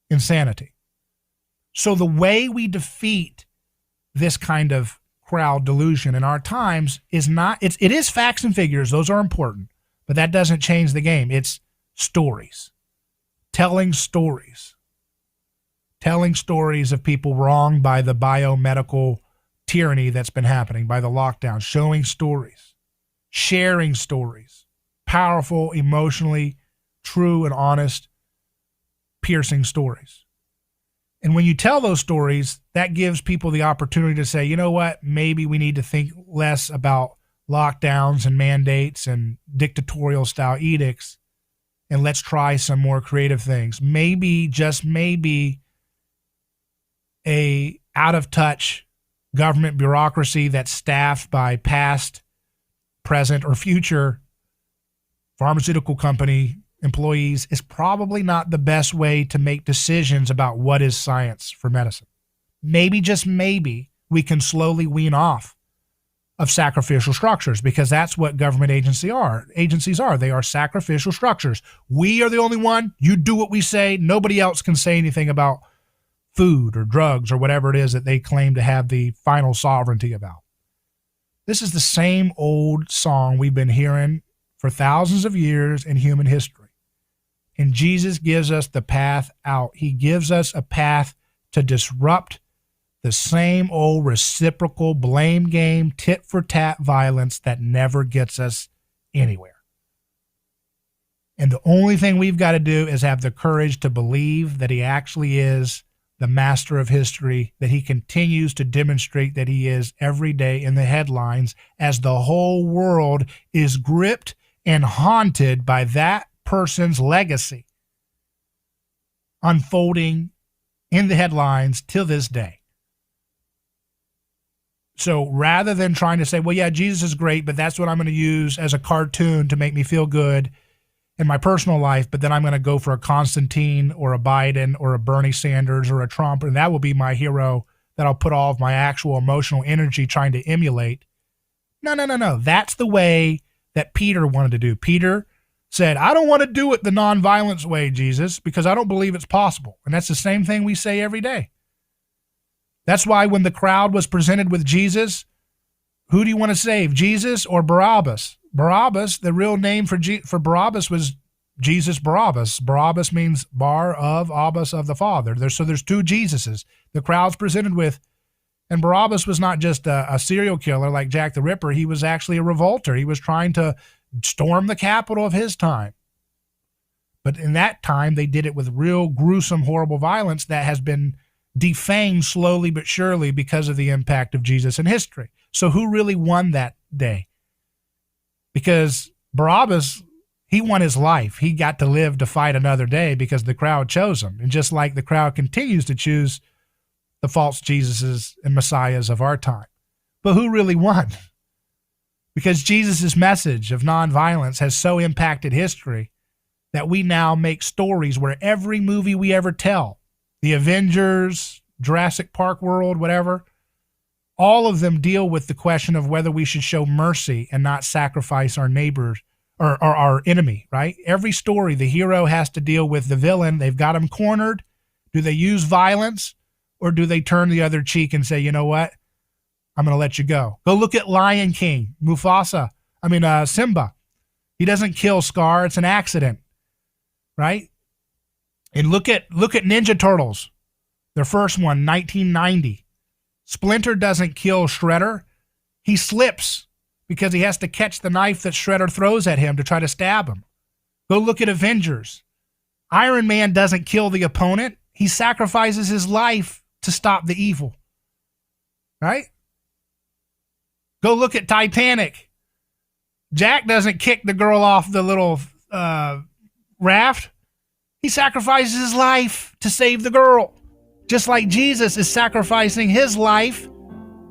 insanity. So the way we defeat this kind of crowd delusion in our times is not, it is facts and figures. Those are important, but that doesn't change the game. It's stories, telling stories of people wronged by the biomedical tyranny that's been happening, by the lockdown, showing stories, sharing stories, powerful, emotionally true and honest, piercing stories. And when you tell those stories, that gives people the opportunity to say, you know what, maybe we need to think less about lockdowns and mandates and dictatorial style edicts, and let's try some more creative things. Maybe, just maybe, a out of touch government bureaucracy that's staffed by past, present, or future pharmaceutical company employees is probably not the best way to make decisions about what is science for medicine. Maybe, just maybe, we can slowly wean off of sacrificial structures, because that's what government agencies are. They are sacrificial structures. We are the only one. You do what we say. Nobody else can say anything about food or drugs or whatever it is that they claim to have the final sovereignty about. This is the same old song we've been hearing for thousands of years in human history. And Jesus gives us the path out. He gives us a path to disrupt the same old reciprocal blame game, tit for tat violence that never gets us anywhere. And the only thing we've got to do is have the courage to believe that he actually is the master of history, that he continues to demonstrate that he is every day in the headlines as the whole world is gripped and haunted by that person's legacy unfolding in the headlines till this day. So rather than trying to say, well, yeah, Jesus is great, but that's what I'm going to use as a cartoon to make me feel good in my personal life, but then I'm going to go for a Constantine or a Biden or a Bernie Sanders or a Trump, and that will be my hero that I'll put all of my actual emotional energy trying to emulate. No. That's the way that Peter wanted to do. Peter said, I don't want to do it the nonviolence way, Jesus, because I don't believe it's possible. And that's the same thing we say every day. That's why when the crowd was presented with Jesus, who do you want to save, Jesus or Barabbas? Barabbas, the real name for Barabbas was Jesus Barabbas. Barabbas means bar of Abbas of the Father. So there's two Jesuses. The crowd's presented with, and Barabbas was not just a serial killer like Jack the Ripper. He was actually a revolter. He was trying to storm the capital of his time. But in that time, they did it with real gruesome, horrible violence that has been defanged slowly but surely because of the impact of Jesus in history. So who really won that day? Because Barabbas, he won his life. He got to live to fight another day because the crowd chose him. And just like the crowd continues to choose the false Jesuses and Messiahs of our time. But who really won? Because Jesus' message of nonviolence has so impacted history that we now make stories where every movie we ever tell, the Avengers, Jurassic Park world, whatever, all of them deal with the question of whether we should show mercy and not sacrifice our neighbors or our enemy, right? Every story, the hero has to deal with the villain. They've got him cornered. Do they use violence or do they turn the other cheek and say, you know what? I'm going to let you go. Go look at Lion King, Simba. He doesn't kill Scar. It's an accident, right? And look at Ninja Turtles, their first one, 1990. Splinter doesn't kill Shredder. He slips because he has to catch the knife that Shredder throws at him to try to stab him. Go look at Avengers. Iron Man doesn't kill the opponent. He sacrifices his life to stop the evil, right? Go look at Titanic. Jack doesn't kick the girl off the little raft. He sacrifices his life to save the girl, just like Jesus is sacrificing his life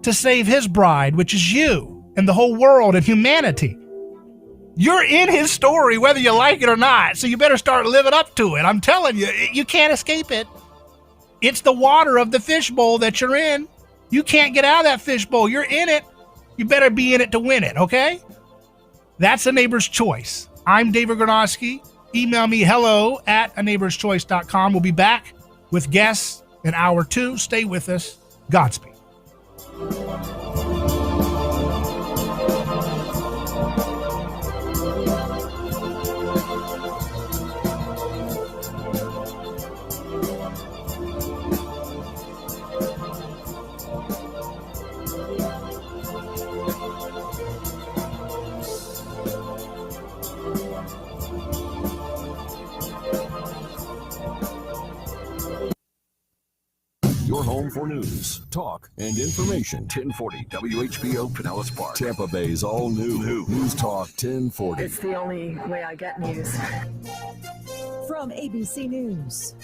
to save his bride, which is you and the whole world and humanity. You're in his story, whether you like it or not, so you better start living up to it. I'm telling you, you can't escape it. It's the water of the fishbowl that you're in. You can't get out of that fishbowl. You're in it. You better be in it to win it, okay? That's A Neighbor's Choice. I'm David Gronowski. Email me hello@aneighborschoice.com. We'll be back with guests in hour 2. Stay with us. Godspeed. Your home for news, talk, and information. 1040 WHPO Pinellas Park. Tampa Bay's all new News Talk 1040. It's the only way I get news. From ABC News.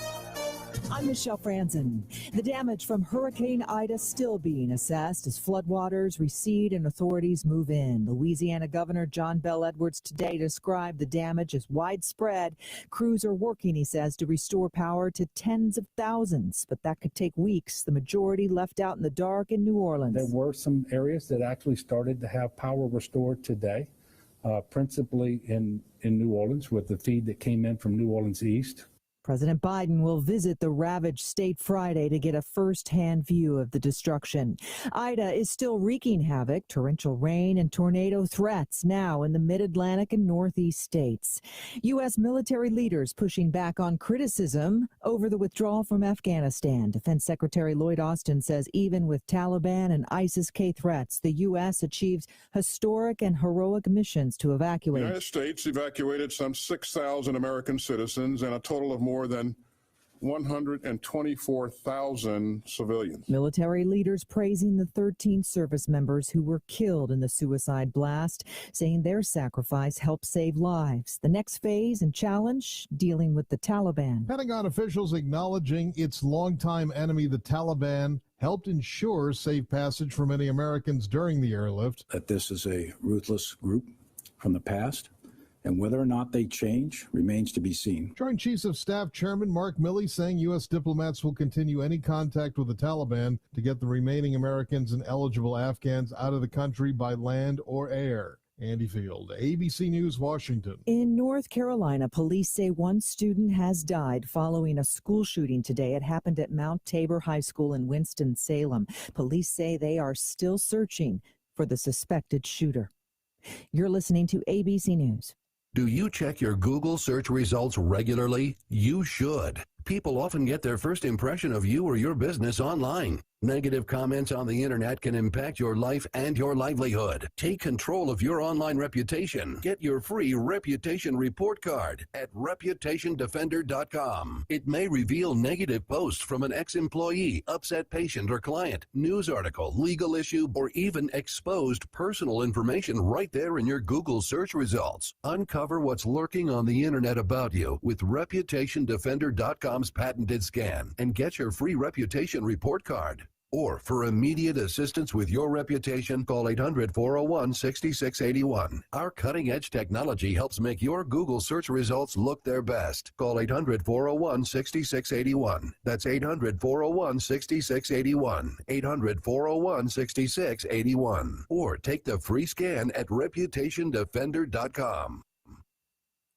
I'm Michelle Franzen. The damage from Hurricane Ida still being assessed as floodwaters recede and authorities move in. Louisiana Governor John Bel Edwards today described the damage as widespread. Crews are working, he says, to restore power to tens of thousands, but that could take weeks. The majority left out in the dark in New Orleans. There were some areas that actually started to have power restored today, principally in New Orleans with the feed that came in from New Orleans East. President Biden will visit the ravaged state Friday to get a first-hand view of the destruction. Ida is still wreaking havoc. Torrential rain and tornado threats now in the mid-Atlantic and northeast states. U.S. military leaders pushing back on criticism over the withdrawal from Afghanistan. Defense Secretary Lloyd Austin says even with Taliban and ISIS-K threats, the U.S. achieves historic and heroic missions to evacuate. The United States evacuated some 6,000 American citizens and a total of more than 124,000 civilians. Military leaders praising the 13 service members who were killed in the suicide blast, saying their sacrifice helped save lives. The next phase and challenge, dealing with the Taliban. Pentagon officials acknowledging its longtime enemy, the Taliban, helped ensure safe passage for many Americans during the airlift. That this is a ruthless group from the past, and whether or not they change remains to be seen. Joint Chiefs of Staff Chairman Mark Milley saying U.S. diplomats will continue any contact with the Taliban to get the remaining Americans and eligible Afghans out of the country by land or air. Andy Field, ABC News, Washington. In North Carolina, police say one student has died following a school shooting today. It happened at Mount Tabor High School in Winston-Salem. Police say they are still searching for the suspected shooter. You're listening to ABC News. Do you check your Google search results regularly? You should. People often get their first impression of you or your business online. Negative comments on the internet can impact your life and your livelihood. Take control of your online reputation. Get your free reputation report card at reputationdefender.com. It may reveal negative posts from an ex-employee, upset patient or client, news article, legal issue, or even exposed personal information right there in your Google search results. Uncover what's lurking on the internet about you with reputationdefender.com's patented scan and get your free reputation report card. Or for immediate assistance with your reputation, call 800-401-6681. Our cutting-edge technology helps make your Google search results look their best. Call 800-401-6681. That's 800-401-6681. 800-401-6681. Or take the free scan at reputationdefender.com.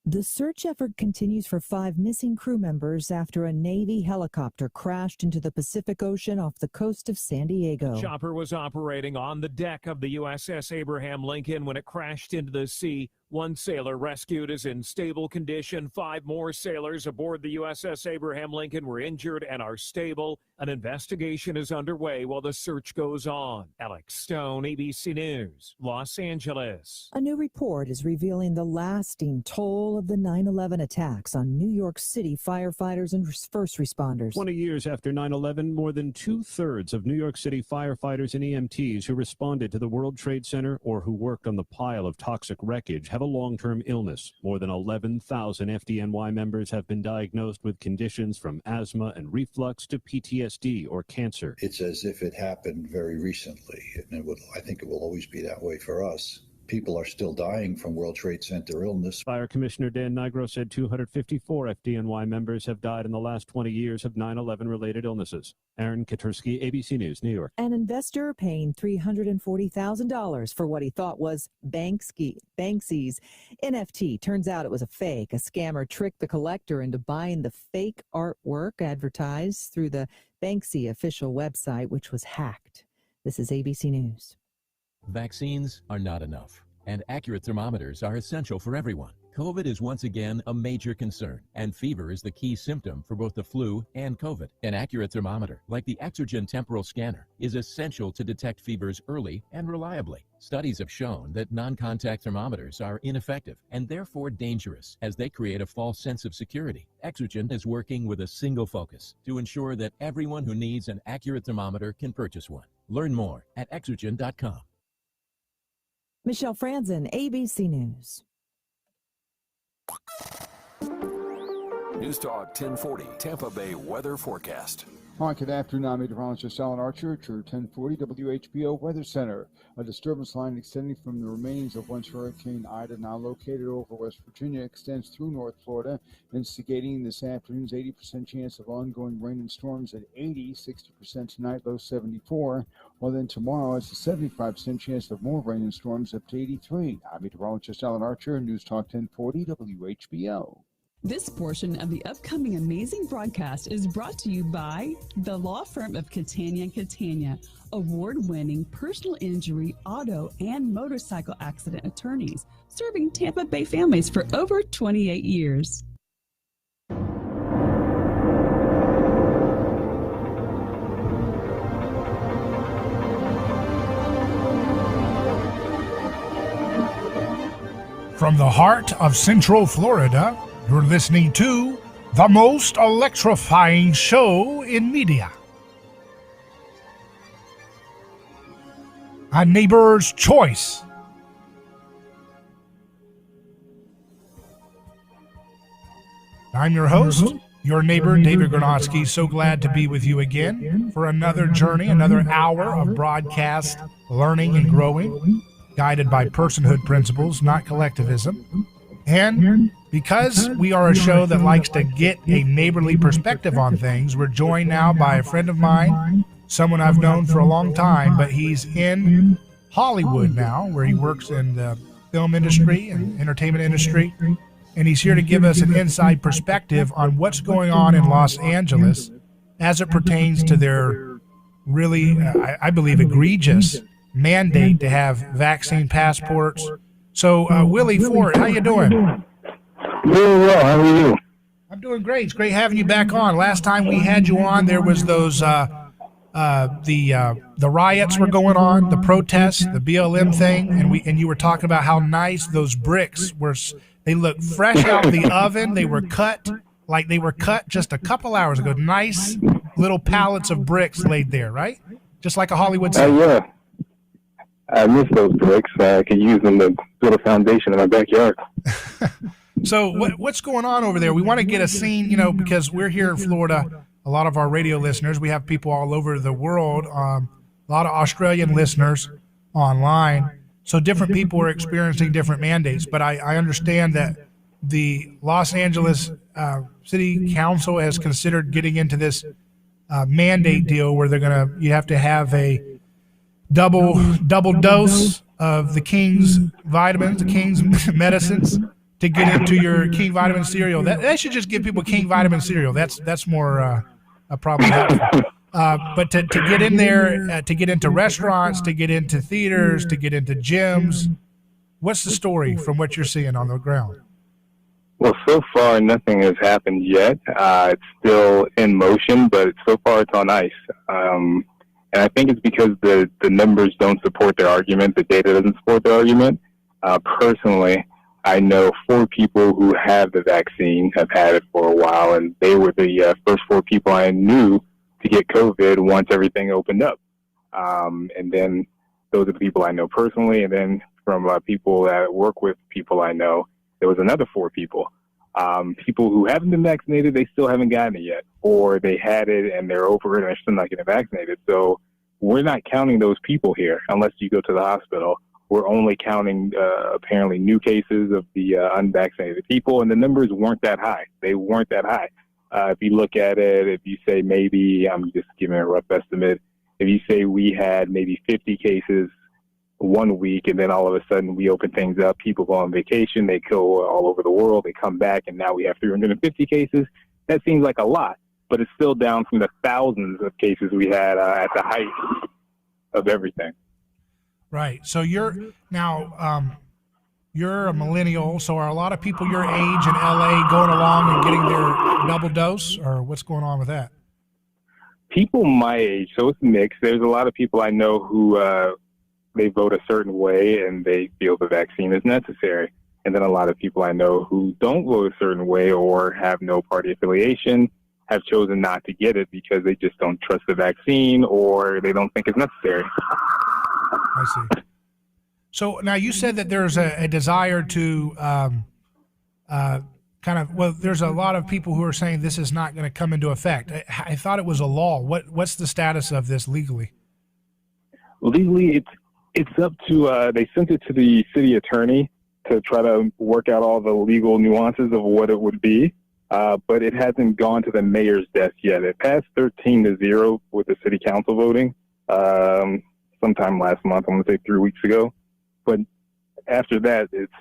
The search effort continues for 5 missing crew members after a Navy helicopter crashed into the Pacific Ocean off the coast of San Diego. Chopper was operating on the deck of the USS Abraham Lincoln when it crashed into the sea. One sailor rescued is in stable condition. 5 more sailors aboard the USS Abraham Lincoln were injured and are stable. An investigation is underway while the search goes on. Alex Stone, ABC News, Los Angeles. A new report is revealing the lasting toll of the 9/11 attacks on New York City firefighters and first responders. 20 years after 9/11, more than 2/3 of New York City firefighters and EMTs who responded to the World Trade Center or who worked on the pile of toxic wreckage have a long-term illness. More than 11,000 FDNY members have been diagnosed with conditions from asthma and reflux to PTSD or cancer. It's as if it happened very recently, and I think it will always be that way for us. People are still dying from World Trade Center illness. Fire Commissioner Dan Nigro said 254 FDNY members have died in the last 20 years of 9/11-related illnesses. Aaron Katursky, ABC News, New York. An investor paying $340,000 for what he thought was Banksy's NFT. Turns out it was a fake. A scammer tricked the collector into buying the fake artwork advertised through the Banksy official website, which was hacked. This is ABC News. Vaccines are not enough, and accurate thermometers are essential for everyone. COVID is once again a major concern, and fever is the key symptom for both the flu and COVID. An accurate thermometer, like the Exergen temporal scanner, is essential to detect fevers early and reliably. Studies have shown that non-contact thermometers are ineffective and therefore dangerous, as they create a false sense of security. Exergen is working with a single focus to ensure that everyone who needs an accurate thermometer can purchase one. Learn more at Exergen.com. Michelle Franzen, ABC News. News Talk 1040, Tampa Bay weather forecast. Hi, good afternoon. I'm Meteorologist Alan Archer at your 1040 WHBO Weather Center. A disturbance line extending from the remains of once Hurricane Ida, now located over West Virginia, extends through North Florida, instigating this afternoon's 80% chance of ongoing rain and storms at 80, 60% tonight, low 74. Well, then tomorrow, it's a 75% chance of more rain and storms up to 83. I'm Meteorologist Alan Archer, News Talk 1040 WHBO. This portion of the upcoming amazing broadcast is brought to you by the law firm of Catania & Catania, award-winning personal injury, auto, and motorcycle accident attorneys, serving Tampa Bay families for over 28 years. From the heart of Central Florida, you're listening to the most electrifying show in media. A Neighbor's Choice. I'm your host, your neighbor, David Gronowski. So glad to be with you again for another journey, another hour of broadcast learning and growing, guided by personhood principles, not collectivism. And because we are a show that likes to get a neighborly perspective on things, we're joined now by a friend of mine, someone I've known for a long time, but he's in Hollywood now, where he works in the film industry and entertainment industry. And he's here to give us an inside perspective on what's going on in Los Angeles as it pertains to their really, I believe, egregious mandate to have vaccine passports. So, Willie Ford, how you doing? Doing well. How are you? I'm doing great. It's great having you back on. Last time we had you on, there was those the riots were going on, the protests, the BLM thing, and you were talking about how nice those bricks were. They looked fresh out of the oven. They were cut just a couple hours ago. Nice little pallets of bricks laid there, right? Just like a Hollywood set. Yeah. I miss those bricks. I can use them to build a foundation in my backyard. So what's going on over there? We want to get a scene, because we're here in Florida. A lot of our radio listeners, we have people all over the world, a lot of Australian listeners online. So different people are experiencing different mandates. But I understand that the Los Angeles City Council has considered getting into this mandate deal where you have to have a double dose of the King's vitamins, the King's medicines to get into your King vitamin cereal. That should just give people King vitamin cereal. That's more probably helpful. But to get in there, to get into restaurants, to get into theaters, to get into gyms, what's the story from what you're seeing on the ground? Well, so far nothing has happened yet. It's still in motion, but so far it's on ice. And I think it's because the numbers don't support their argument. The data doesn't support their argument. Personally, I know 4 people who have the vaccine, have had it for a while, and they were the first 4 people I knew to get COVID once everything opened up. And then those are the people I know personally. And then from people that work with people I know, there was another 4 people. People who haven't been vaccinated, they still haven't gotten it yet, or they had it and they're over it and they're still not getting vaccinated. So we're not counting those people here unless you go to the hospital. We're only counting apparently new cases of the unvaccinated people, and the numbers weren't that high. They weren't that high. If you look at it, if you say maybe, I'm just giving a rough estimate, if you say we had maybe 50 cases 1 week, and then all of a sudden we open things up, people go on vacation, they go all over the world, they come back, and now we have 350 cases. That seems like a lot, but it's still down from the thousands of cases we had at the height of everything. Right. So you're a millennial. So are a lot of people your age in LA going along and getting their double dose, or what's going on with that? People my age, so it's mixed. There's a lot of people I know who they vote a certain way and they feel the vaccine is necessary. And then a lot of people I know who don't vote a certain way or have no party affiliation have chosen not to get it because they just don't trust the vaccine or they don't think it's necessary. I see. So now you said that there's a desire to there's a lot of people who are saying this is not going to come into effect. I thought it was a law. What's the status of this legally? Legally, it's up to, they sent it to the city attorney to try to work out all the legal nuances of what it would be. But it hasn't gone to the mayor's desk yet. It passed 13-0 with the city council voting sometime last month, I'm going to say 3 weeks ago. But after that, it's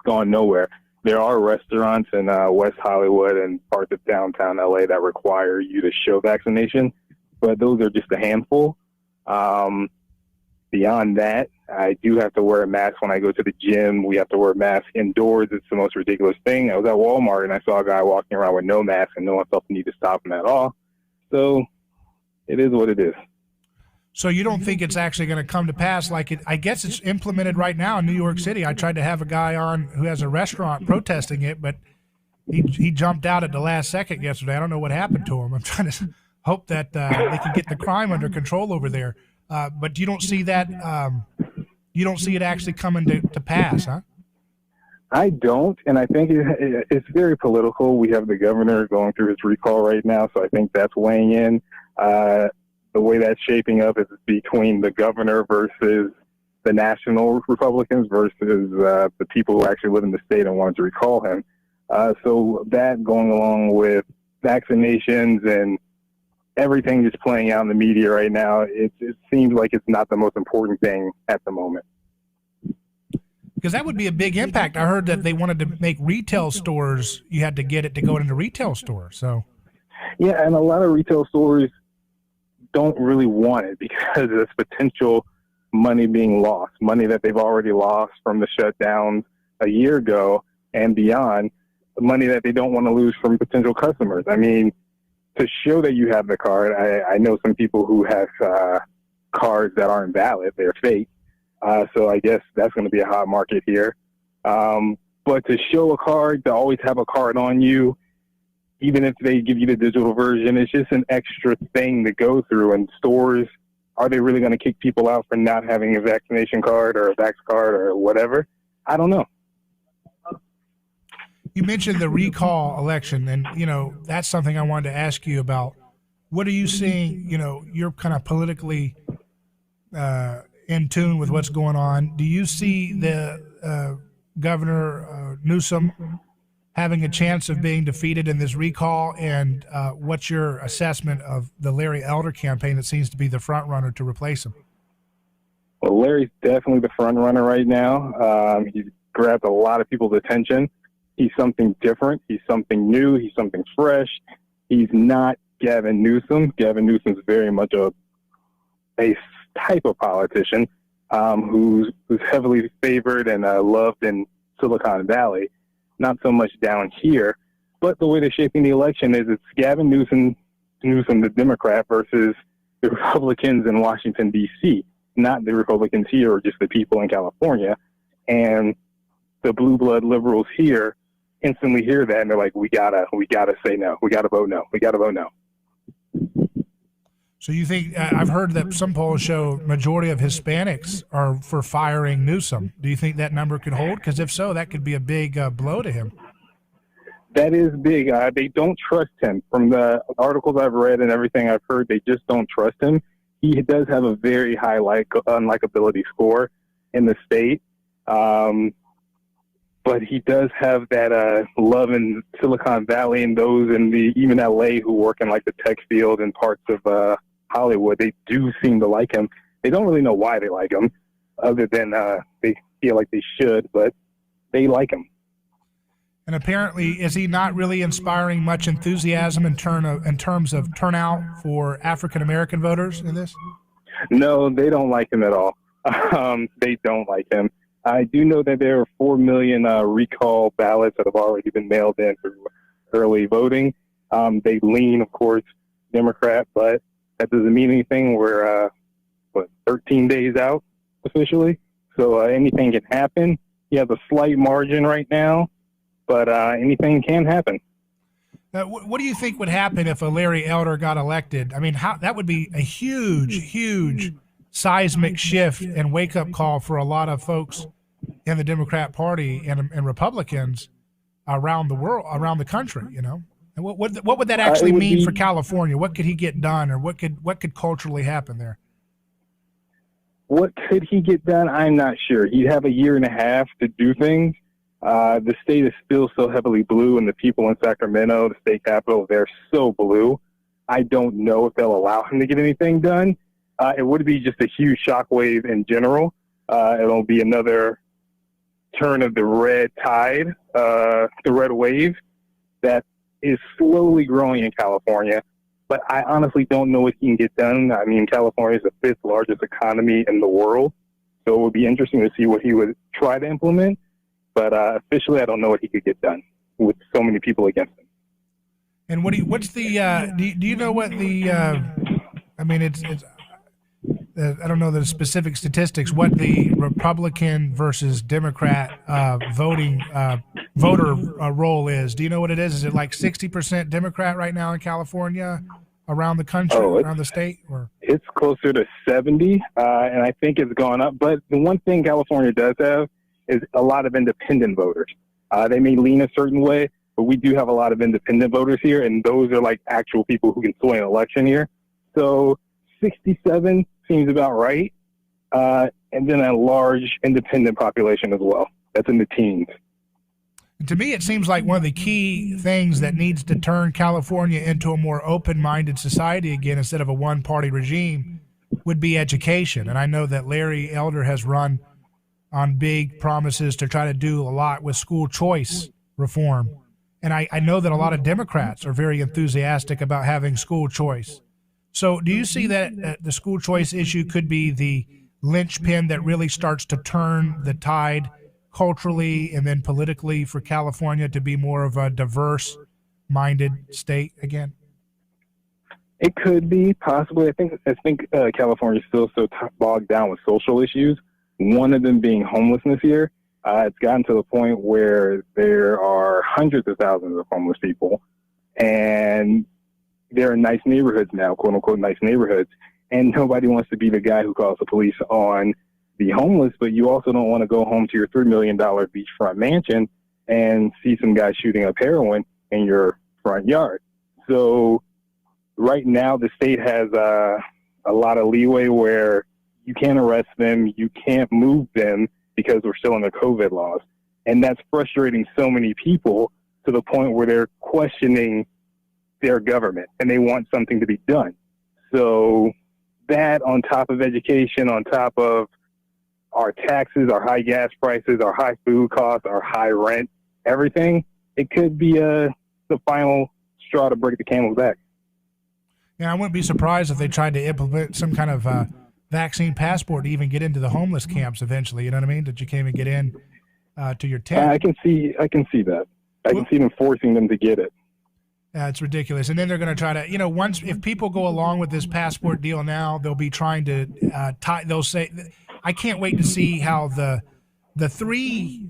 gone nowhere. There are restaurants in West Hollywood and parts of downtown LA that require you to show vaccination, but those are just a handful. Beyond that, I do have to wear a mask when I go to the gym. We have to wear a mask indoors. It's the most ridiculous thing. I was at Walmart and I saw a guy walking around with no mask and no one felt the need to stop him at all. So it is what it is. So you don't think it's actually going to come to pass like it? I guess it's implemented right now in New York City. I tried to have a guy on who has a restaurant protesting it, but he jumped out at the last second yesterday. I don't know what happened to him. I'm trying to hope that they can get the crime under control over there. But you don't see that. You don't see it actually coming to pass, huh? I don't, and I think it's very political. We have the governor going through his recall right now, so I think that's weighing in. The way that's shaping up is between the governor versus the national Republicans versus the people who actually live in the state and wanted to recall him. So that going along with vaccinations and everything just playing out in the media right now, it seems like it's not the most important thing at the moment. Because that would be a big impact. I heard that they wanted to make retail stores, you had to get it to go into retail stores. So, yeah, and a lot of retail stores don't really want it because there's potential money being lost, money that they've already lost from the shutdowns a year ago and beyond, money that they don't want to lose from potential customers. I mean, to show that you have the card, I know some people who have cards that aren't valid, they're fake. So I guess that's going to be a hot market here. But to show a card, to always have a card on you, even if they give you the digital version, it's just an extra thing to go through. And stores, are they really going to kick people out for not having a vaccination card or a vax card or whatever? I don't know. You mentioned the recall election, and, that's something I wanted to ask you about. What are you seeing? You're kind of politically in tune with what's going on. Do you see the Governor Newsom having a chance of being defeated in this recall? And what's your assessment of the Larry Elder campaign that seems to be the front runner to replace him? Well, Larry's definitely the front runner right now. He's grabbed a lot of people's attention. He's something different. He's something new. He's something fresh. He's not Gavin Newsom. Gavin Newsom's very much a type of politician who's heavily favored and loved in Silicon Valley. Not so much down here, but the way they're shaping the election is it's Gavin Newsom, the Democrat, versus the Republicans in Washington, D.C., not the Republicans here or just the people in California. And the blue blood liberals here instantly hear that and they're like, we gotta say no. We gotta vote no. We gotta vote no. So you think, I've heard that some polls show majority of Hispanics are for firing Newsom. Do you think that number could hold? Because if so, that could be a big blow to him. That is big. They don't trust him. From the articles I've read and everything I've heard, they just don't trust him. He does have a very high unlikability score in the state. But he does have that love in Silicon Valley and those in even LA who work in like the tech field and parts of Hollywood. They do seem to like him. They don't really know why they like him, other than they feel like they should, but they like him. And apparently, is he not really inspiring much enthusiasm in terms of turnout for African American voters in this? No, they don't like him at all. They don't like him. I do know that there are 4 million recall ballots that have already been mailed in for early voting. They lean, of course, Democrat, but that doesn't mean anything. We're 13 days out officially, so anything can happen. He has a slight margin right now, but anything can happen. What do you think would happen if a Larry Elder got elected? I mean, that would be a huge seismic shift and wake-up call for a lot of folks in the Democrat Party and Republicans. around the world, around the country, you know? And what would that actually mean for California? What could he get done, or what could culturally happen there? What could he get done? I'm not sure. He'd have a year and a half to do things. The state is still so heavily blue, and the people in Sacramento, the state capital, they're so blue. I don't know if they'll allow him to get anything done. It would be just a huge shockwave in general. It'll be another turn of the red tide, the red wave that is slowly growing in California. But I honestly don't know what he can get done. I mean, California is the 5th largest economy in the world, so it would be interesting to see what he would try to implement. But officially, I don't know what he could get done with so many people against him. And what's the? Do you know what the? I mean, it's I don't know the specific statistics. What the Republican versus Democrat voter role is? Do you know what it is? Is it like 60% Democrat right now in California, around the country, around the state? Or it's closer to 70, and I think it's gone up. But the one thing California does have is a lot of independent voters. They may lean a certain way, but we do have a lot of independent voters here, and those are like actual people who can sway an election here. So 67 seems about right, and then a large independent population as well. That's in the teens. To me, it seems like one of the key things that needs to turn California into a more open-minded society again instead of a one-party regime would be education. And I know that Larry Elder has run on big promises to try to do a lot with school choice reform. And I know that a lot of Democrats are very enthusiastic about having school choice. So do you see that the school choice issue could be the linchpin that really starts to turn the tide culturally and then politically for California to be more of a diverse-minded state again? It could be, possibly. I think California is still so bogged down with social issues, one of them being homelessness here. It's gotten to the point where there are hundreds of thousands of homeless people, and they're in nice neighborhoods now, quote-unquote nice neighborhoods, and nobody wants to be the guy who calls the police on the homeless, but you also don't want to go home to your $3 million beachfront mansion and see some guy shooting up heroin in your front yard. So right now the state has a lot of leeway where you can't arrest them, you can't move them because we're still under COVID laws. And that's frustrating so many people to the point where they're questioning their government and they want something to be done. So that on top of education, on top of our taxes, our high gas prices, our high food costs, our high rent, everything, it could be the final straw to break the camel's back. Yeah, I wouldn't be surprised if they tried to implement some kind of vaccine passport to even get into the homeless camps eventually. You know what I mean? That you can't even get in to your tent. I can see that. I can see them forcing them to get it. It's ridiculous. And then they're going to try to, if people go along with this passport deal now, they'll be trying to they'll say, I can't wait to see how the three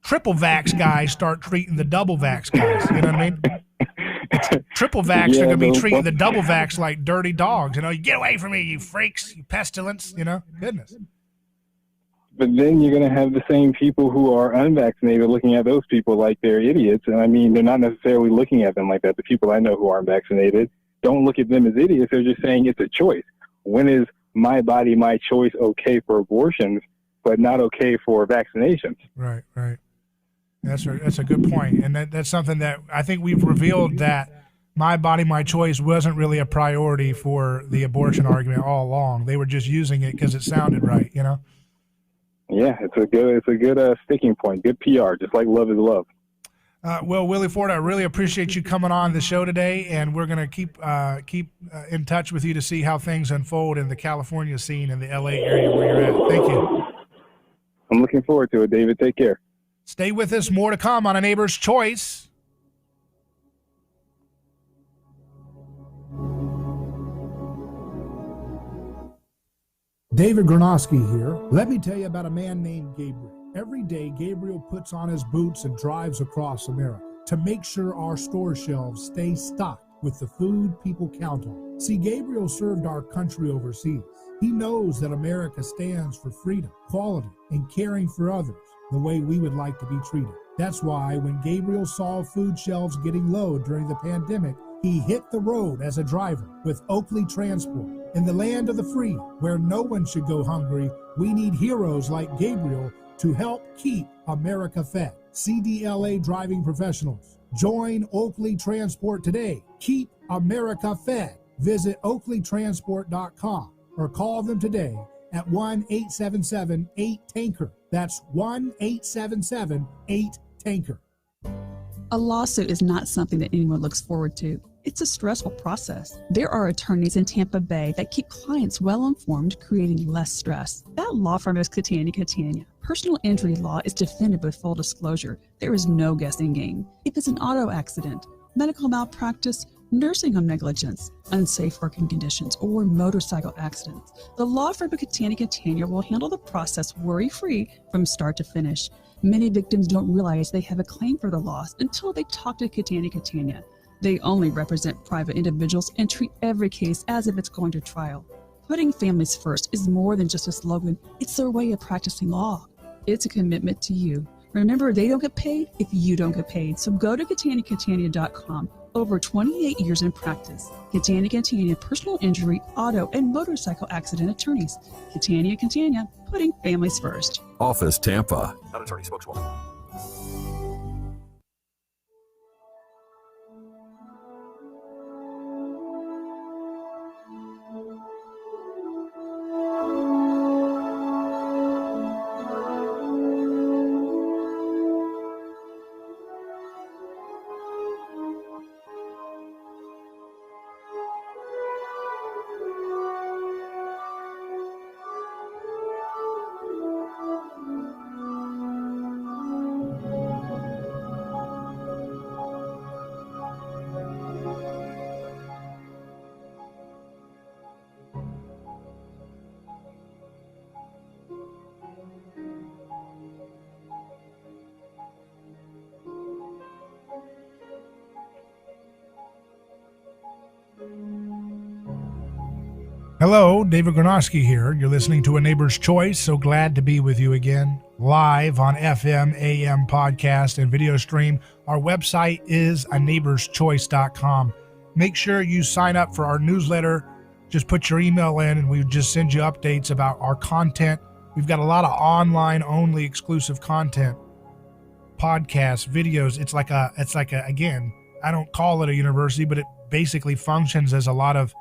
triple vax guys start treating the double vax guys. You know what I mean? Triple vax are going to be treating the double vax like dirty dogs. You get away from me, you freaks, you pestilence. Goodness. But then you're going to have the same people who are unvaccinated looking at those people like they're idiots. And I mean, they're not necessarily looking at them like that. The people I know who aren't vaccinated don't look at them as idiots. They're just saying it's a choice. When is my body, my choice okay for abortions, but not okay for vaccinations? Right. That's a good point. And that's something that I think we've revealed, that my body, my choice wasn't really a priority for the abortion argument all along. They were just using it because it sounded right, Yeah, it's a good sticking point. Good PR, just like love is love. Well, Willie Ford, I really appreciate you coming on the show today, and we're going to keep in touch with you to see how things unfold in the California scene in the LA area where you're at. Thank you. I'm looking forward to it, David. Take care. Stay with us. More to come on A Neighbor's Choice. David Gronowski here. Let me tell you about a man named Gabriel. Every day, Gabriel puts on his boots and drives across America to make sure our store shelves stay stocked with the food people count on. See, Gabriel served our country overseas. He knows that America stands for freedom, quality, and caring for others the way we would like to be treated. That's why when Gabriel saw food shelves getting low during the pandemic, he hit the road as a driver with Oakley Transport. In the land of the free, where no one should go hungry, we need heroes like Gabriel to help keep America fed. CDLA driving professionals. Join Oakley Transport today. Keep America fed. Visit oakleytransport.com or call them today at 1-877-8-TANKER. That's 1-877-8-TANKER. A lawsuit is not something that anyone looks forward to. It's a stressful process. There are attorneys in Tampa Bay that keep clients well informed, creating less stress. That law firm is Catania. Personal injury law is defended with full disclosure. There is no guessing game. If it's an auto accident, medical malpractice, nursing home negligence, unsafe working conditions, or motorcycle accidents, the law firm of Catania will handle the process worry-free from start to finish. Many victims don't realize they have a claim for the loss until they talk to Catania. They only represent private individuals and treat every case as if it's going to trial. Putting families first is more than just a slogan. It's their way of practicing law. It's a commitment to you. Remember, they don't get paid if you don't get paid. So go to Catania.com. Over 28 years in practice. Catania, personal injury, auto, and motorcycle accident attorneys. Catania, putting families first. Office Tampa. Not attorney spokeswoman. Hello, David Gronowski here. You're listening to A Neighbor's Choice. So glad to be with you again, live on FM, AM podcast, and video stream. Our website is aneighborschoice.com. Make sure you sign up for our newsletter. Just put your email in and we just send you updates about our content. We've got a lot of online-only exclusive content, podcasts, videos. It's like a, again, I don't call it a university, but it basically functions as a lot of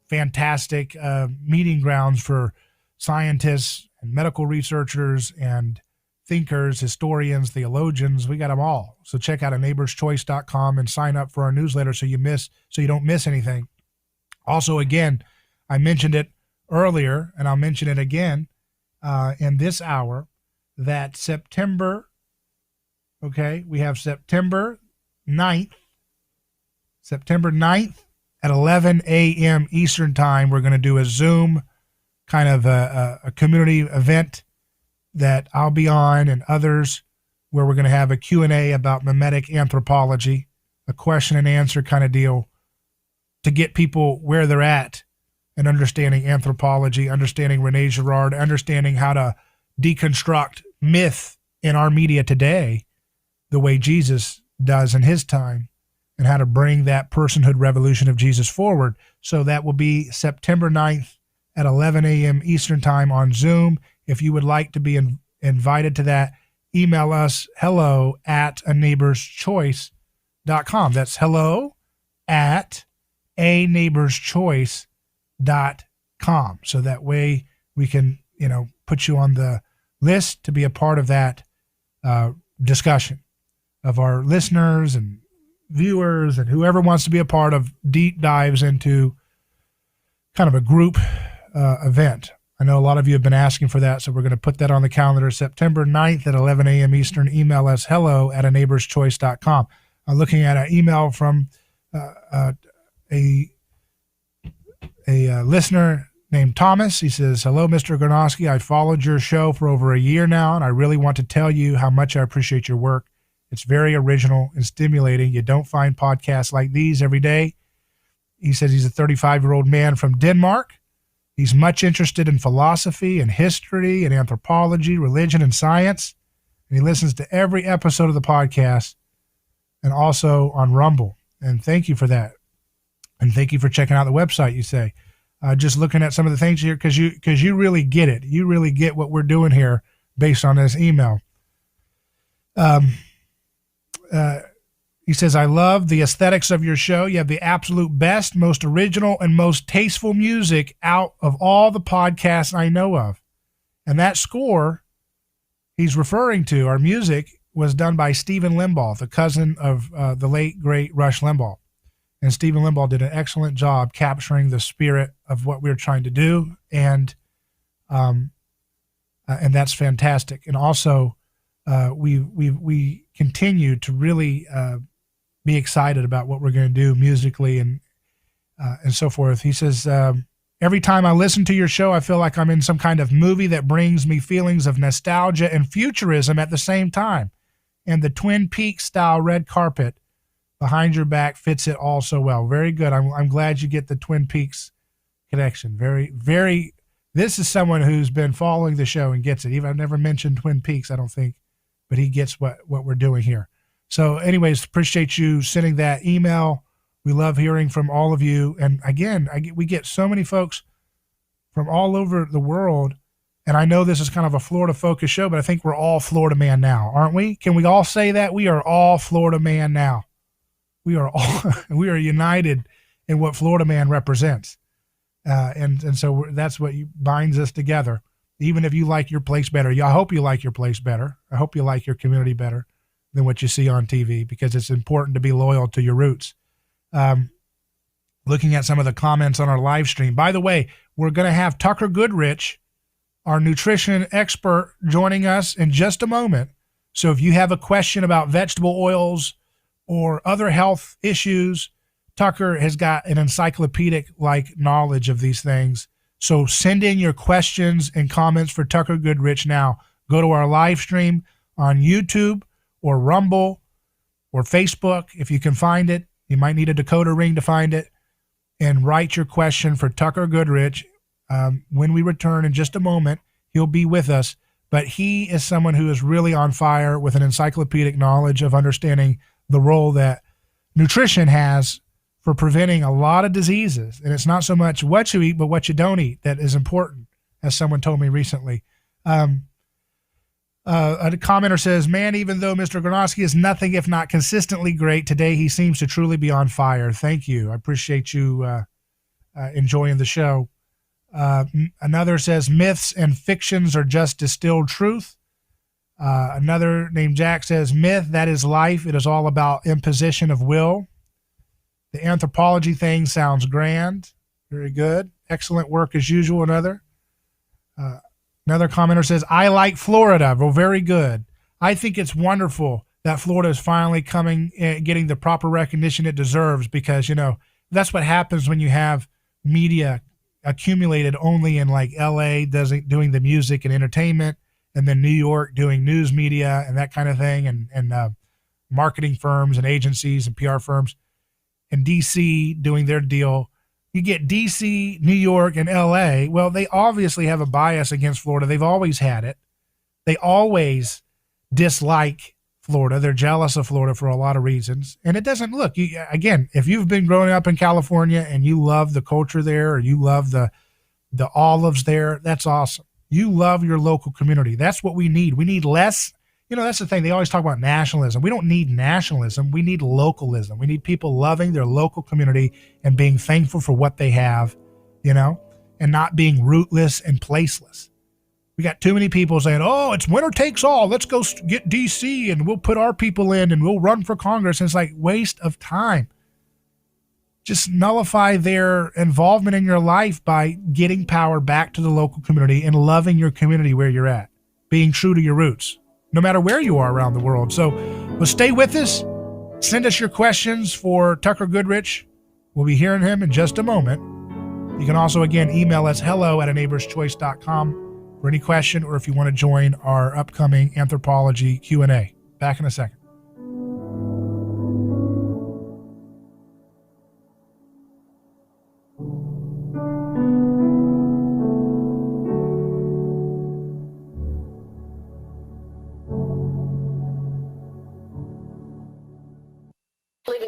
fantastic meeting grounds for scientists and medical researchers and thinkers, historians, theologians. We got them all. So check out aneighborschoice.com and sign up for our newsletter so you don't miss anything. Also, again, I mentioned it earlier and I'll mention it again in this hour that we have September 9th at 11 a.m. Eastern Time. We're going to do a Zoom kind of a community event that I'll be on and others, where we're going to have a Q&A about mimetic anthropology, a question and answer kind of deal to get people where they're at and understanding anthropology, understanding Rene Girard, understanding how to deconstruct myth in our media today the way Jesus does in his time, and how to bring that personhood revolution of Jesus forward. So that will be September 9th at 11 a.m. Eastern Time on Zoom. If you would like to be invited to that, email us hello@aneighborschoice.com. That's hello@aneighborschoice.com. So that way we can, put you on the list to be a part of that discussion of our listeners and viewers and whoever wants to be a part of deep dives into kind of a group event. I know a lot of you have been asking for that, so we're going to put that on the calendar. September 9th at 11 a.m. Eastern. Email us hello@aneighborschoice.com. I'm looking at an email from a listener named Thomas. He says, "Hello, Mr. Gronowski. I followed your show for over a year now, and I really want to tell you how much I appreciate your work. It's very original and stimulating. You don't find podcasts like these every day." He says he's a 35-year-old man from Denmark. He's much interested in philosophy and history and anthropology, religion and science. And he listens to every episode of the podcast and also on Rumble. And thank you for that. And thank you for checking out the website, you say. Just looking at some of the things here, because you really get it. You really get what we're doing here based on this email. He says, I love the aesthetics of your show. You have the absolute best, most original, and most tasteful music out of all the podcasts I know of. And that score he's referring to, our music, was done by Stephen Limbaugh, the cousin of the late, great Rush Limbaugh. And Stephen Limbaugh did an excellent job capturing the spirit of what we were trying to do. And that's fantastic. And also, we continue to really be excited about what we're going to do musically and so forth. He says, every time I listen to your show, I feel like I'm in some kind of movie that brings me feelings of nostalgia and futurism at the same time. And the Twin Peaks style red carpet behind your back fits it all so well. Very good. I'm glad you get the Twin Peaks connection. Very, very. This is someone who's been following the show and gets it. Even I've never mentioned Twin Peaks, I don't think, but he gets what we're doing here. So anyways, appreciate you sending that email. We love hearing from all of you. And again, we get so many folks from all over the world. And I know this is kind of a Florida focused show, but I think we're all Florida man now, aren't we? Can we all say that? We are all Florida man now. We are united in what Florida man represents. And so that's what binds us together. Even if you like your place better, I hope you like your place better. I hope you like your community better than what you see on TV, because it's important to be loyal to your roots. Looking at some of the comments on our live stream. By the way, we're going to have Tucker Goodrich, our nutrition expert, joining us in just a moment. So if you have a question about vegetable oils or other health issues, Tucker has got an encyclopedic-like knowledge of these things. So send in your questions and comments for Tucker Goodrich now. Go to our live stream on YouTube or Rumble or Facebook if you can find it. You might need a decoder ring to find it. And write your question for Tucker Goodrich. When we return in just a moment, he'll be with us. But he is someone who is really on fire with an encyclopedic knowledge of understanding the role that nutrition has for preventing a lot of diseases. And it's not so much what you eat, but what you don't eat that is important, as someone told me recently. A commenter says, man, even though Mr. Gronosky is nothing if not consistently great, today he seems to truly be on fire. Thank you. I appreciate you enjoying the show. Another says, myths and fictions are just distilled truth. Another named Jack says, myth, that is life. It is all about imposition of will. The anthropology thing sounds grand. Very good. Excellent work as usual. Another commenter says, I like Florida. Well, very good. I think it's wonderful that Florida is finally getting the proper recognition it deserves, because, that's what happens when you have media accumulated only in like LA doing the music and entertainment, and then New York doing news media and that kind of thing, and marketing firms and agencies and PR firms, and DC doing their deal. You get DC, New York, and LA. Well, they obviously have a bias against Florida. They've always had it. They always dislike Florida. They're jealous of Florida for a lot of reasons. And it doesn't look, again, if you've been growing up in California and you love the culture there, or you love the olives there, that's awesome. You love your local community. That's what we need. We need less. That's the thing. They always talk about nationalism. We don't need nationalism. We need localism. We need people loving their local community and being thankful for what they have, and not being rootless and placeless. We got too many people saying, oh, it's winner takes all. Let's go get DC and we'll put our people in and we'll run for Congress. And it's like waste of time. Just nullify their involvement in your life by getting power back to the local community and loving your community where you're at, being true to your roots, no matter where you are around the world. So stay with us. Send us your questions for Tucker Goodrich. We'll be hearing him in just a moment. You can also, again, email us hello@aneighborschoice.com for any question, or if you want to join our upcoming anthropology Q&A. Back in a second.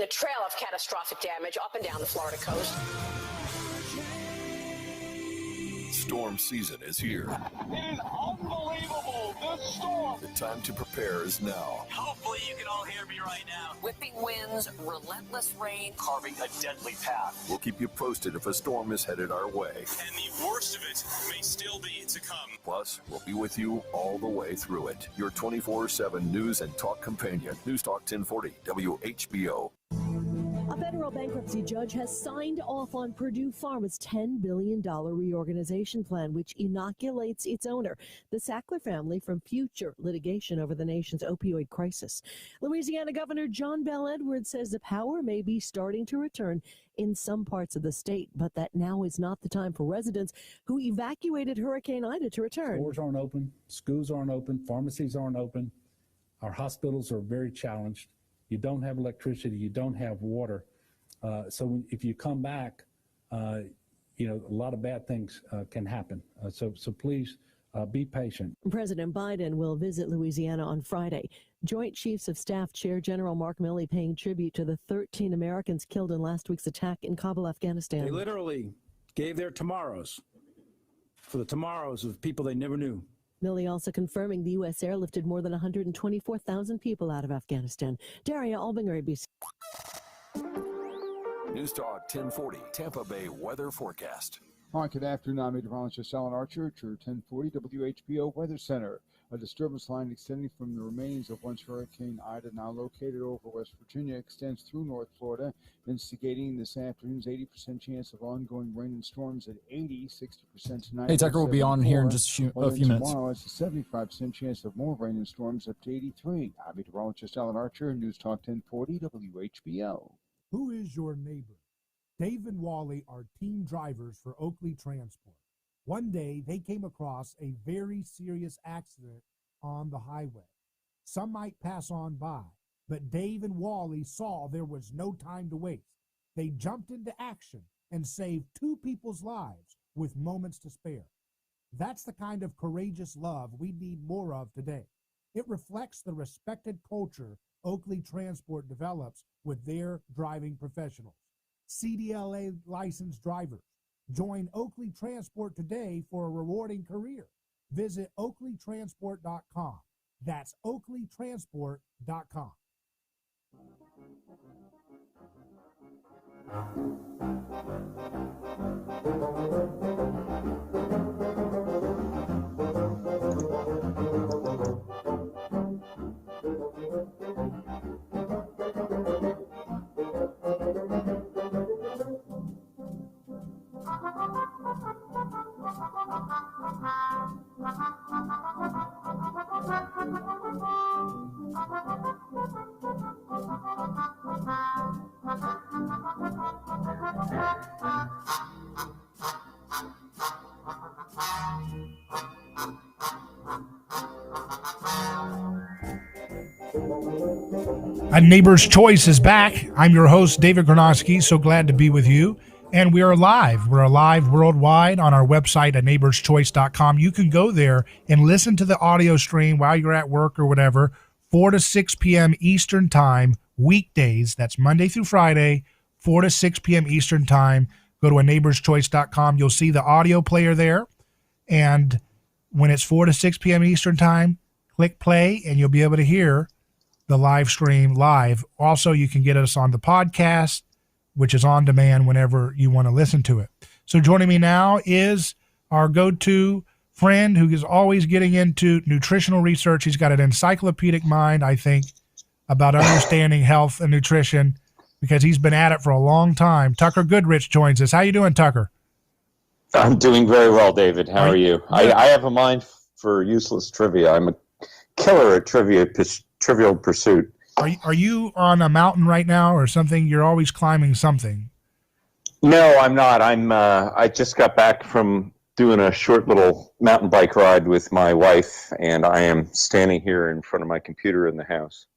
a trail of catastrophic damage up and down the Florida coast. Storm season is here. It is unbelievable. This storm. The time to prepare is now. Hopefully you can all hear me right now. Whipping winds, relentless rain, Carving a deadly path. We'll keep you posted if a storm is headed our way. And the worst of it may still be to come. Plus, we'll be with you all the way through it. Your 24/7 news and talk companion. News Talk 1040 WHBO. A federal bankruptcy judge has signed off on Purdue Pharma's $10 billion reorganization plan, which inoculates its owner, the Sackler family, from future litigation over the nation's opioid crisis. Louisiana Governor John Bel Edwards says the power may be starting to return in some parts of the state, but that now is not the time for residents who evacuated Hurricane Ida to return. Stores aren't open, schools aren't open, pharmacies aren't open. Our hospitals are very challenged. You don't have electricity, you don't have water. So if you come back, a lot of bad things can happen. So please be patient. President Biden will visit Louisiana on Friday. Joint Chiefs of Staff Chair General Mark Milley paying tribute to the 13 Americans killed in last week's attack in Kabul, Afghanistan. They literally gave their tomorrows for the tomorrows of people they never knew. Milley also confirming the U.S. airlifted more than 124,000 people out of Afghanistan. Daria Albinger, ABC. News Talk 1040 Tampa Bay weather forecast. Hi, good afternoon. I'm Meteorologist Alan Archer at your 1040 WHBO Weather Center. A disturbance line extending from the remains of once Hurricane Ida, now located over West Virginia, extends through North Florida, instigating this afternoon's 80% chance of ongoing rain and storms at 80, 60% tonight. Hey, Tucker will be on here in just a few minutes. Tomorrow, it's a 75% chance of more rain and storms up to 83. I'm Meteorologist Alan Archer, News Talk 1040 WHBO. Who is your neighbor? Dave and Wally are team drivers for Oakley Transport. One day, they came across a very serious accident on the highway. Some might pass on by, but Dave and Wally saw there was no time to waste. They jumped into action and saved 2 people's lives with moments to spare. That's the kind of courageous love we need more of today. It reflects the respected culture Oakley Transport develops with their driving professionals. CDLA licensed drivers. Join Oakley Transport today for a rewarding career. Visit oakleytransport.com. That's oakleytransport.com. A Neighbor's Choice is back. I'm your host, David Gronowski. So glad to be with you. And we are live. We're live worldwide on our website at neighborschoice.com. You can go there and listen to the audio stream while you're at work or whatever, 4 to 6 p.m. Eastern Time, weekdays. That's Monday through Friday, 4 to 6 p.m. Eastern Time. Go to neighborschoice.com. You'll see the audio player there. And when it's 4 to 6 p.m. Eastern Time, click play and you'll be able to hear the live stream live. Also, you can get us on the podcast, which is on demand whenever you want to listen to it. So joining me now is our go-to friend who is always getting into nutritional research. He's got an encyclopedic mind, I think, about understanding health and nutrition because he's been at it for a long time. Tucker Goodrich joins us. How you doing, Tucker? I'm doing very well, David. How are you? I have a mind for useless trivia. I'm a killer at Trivial Pursuit. Are you on a mountain right now or something? You're always climbing something. No, I'm not. I just got back from doing a short little mountain bike ride with my wife, and I am standing here in front of my computer in the house.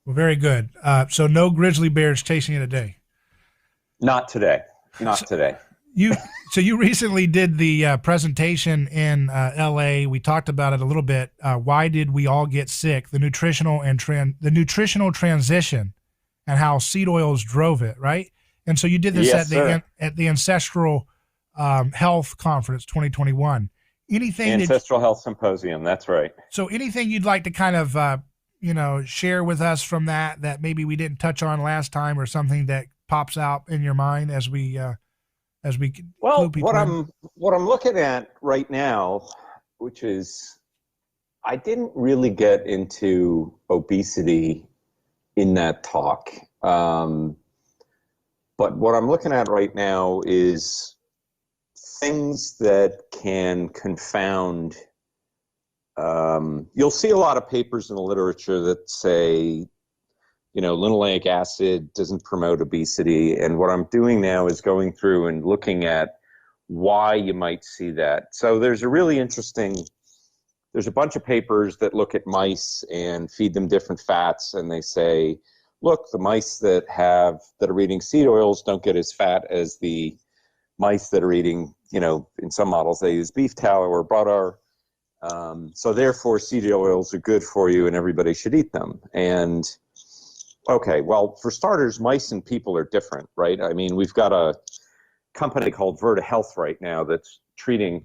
Well, very good. So no grizzly bears chasing you today? Not today. Not today. So you recently did the presentation in L.A. We talked about it a little bit. Why did we all get sick? The nutritional transition and how seed oils drove it, right? And so you did this Yes, at the Ancestral Health Conference 2021. Ancestral Health Symposium, that's right. So anything you'd like to kind of share with us from that maybe we didn't touch on last time, or something that pops out in your mind as we well, what I'm looking at right now, which is, I didn't really get into obesity in that talk, but what I'm looking at right now is things that can confound. You'll see a lot of papers in the literature that say, linoleic acid doesn't promote obesity. And what I'm doing now is going through and looking at why you might see that. So there's a bunch of papers that look at mice and feed them different fats, and they say, look, the mice that are eating seed oils don't get as fat as the mice that are eating, in some models they use beef tallow or butter. So therefore seed oils are good for you and everybody should eat them. And okay, well, for starters, mice and people are different, right? I mean, we've got a company called Virta Health right now that's treating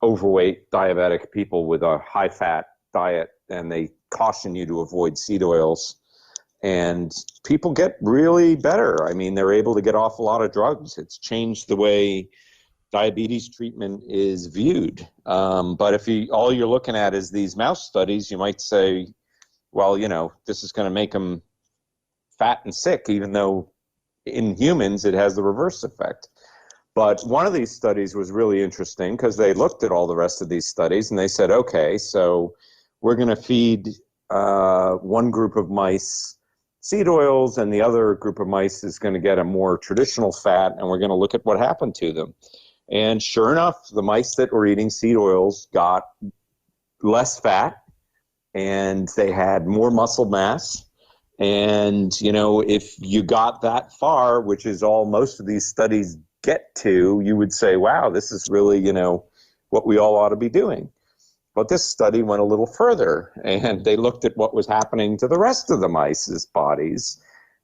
overweight diabetic people with a high-fat diet, and they caution you to avoid seed oils. And people get really better. I mean, they're able to get off a lot of drugs. It's changed the way diabetes treatment is viewed. But if all you're looking at is these mouse studies, you might say, well, this is going to make them fat and sick, even though in humans it has the reverse effect. But one of these studies was really interesting because they looked at all the rest of these studies and they said, okay, so we're going to feed one group of mice seed oils and the other group of mice is going to get a more traditional fat, and we're going to look at what happened to them. And sure enough, the mice that were eating seed oils got less fat, and they had more muscle mass. And, if you got that far, which is all most of these studies get to, you would say, wow, this is really, what we all ought to be doing. But this study went a little further, and they looked at what was happening to the rest of the mice's bodies.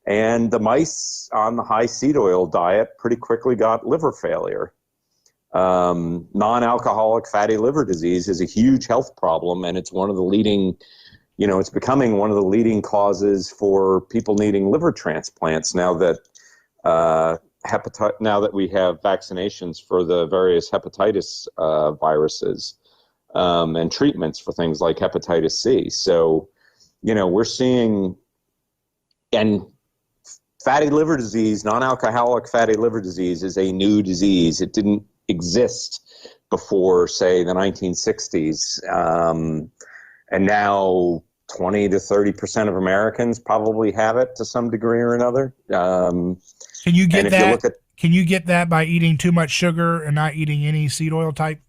And the mice on the high seed oil diet pretty quickly got liver failure. Non-alcoholic fatty liver disease is a huge health problem, and it's one of the leading, it's becoming one of the leading causes for people needing liver transplants now that we have vaccinations for the various hepatitis viruses and treatments for things like hepatitis C. So, we're seeing, and fatty liver disease, non-alcoholic fatty liver disease is a new disease. It didn't exist before, say, the 1960s. And now 20 to 30% of Americans probably have it to some degree or another. Can you get that? Can you get that by eating too much sugar and not eating any seed oil type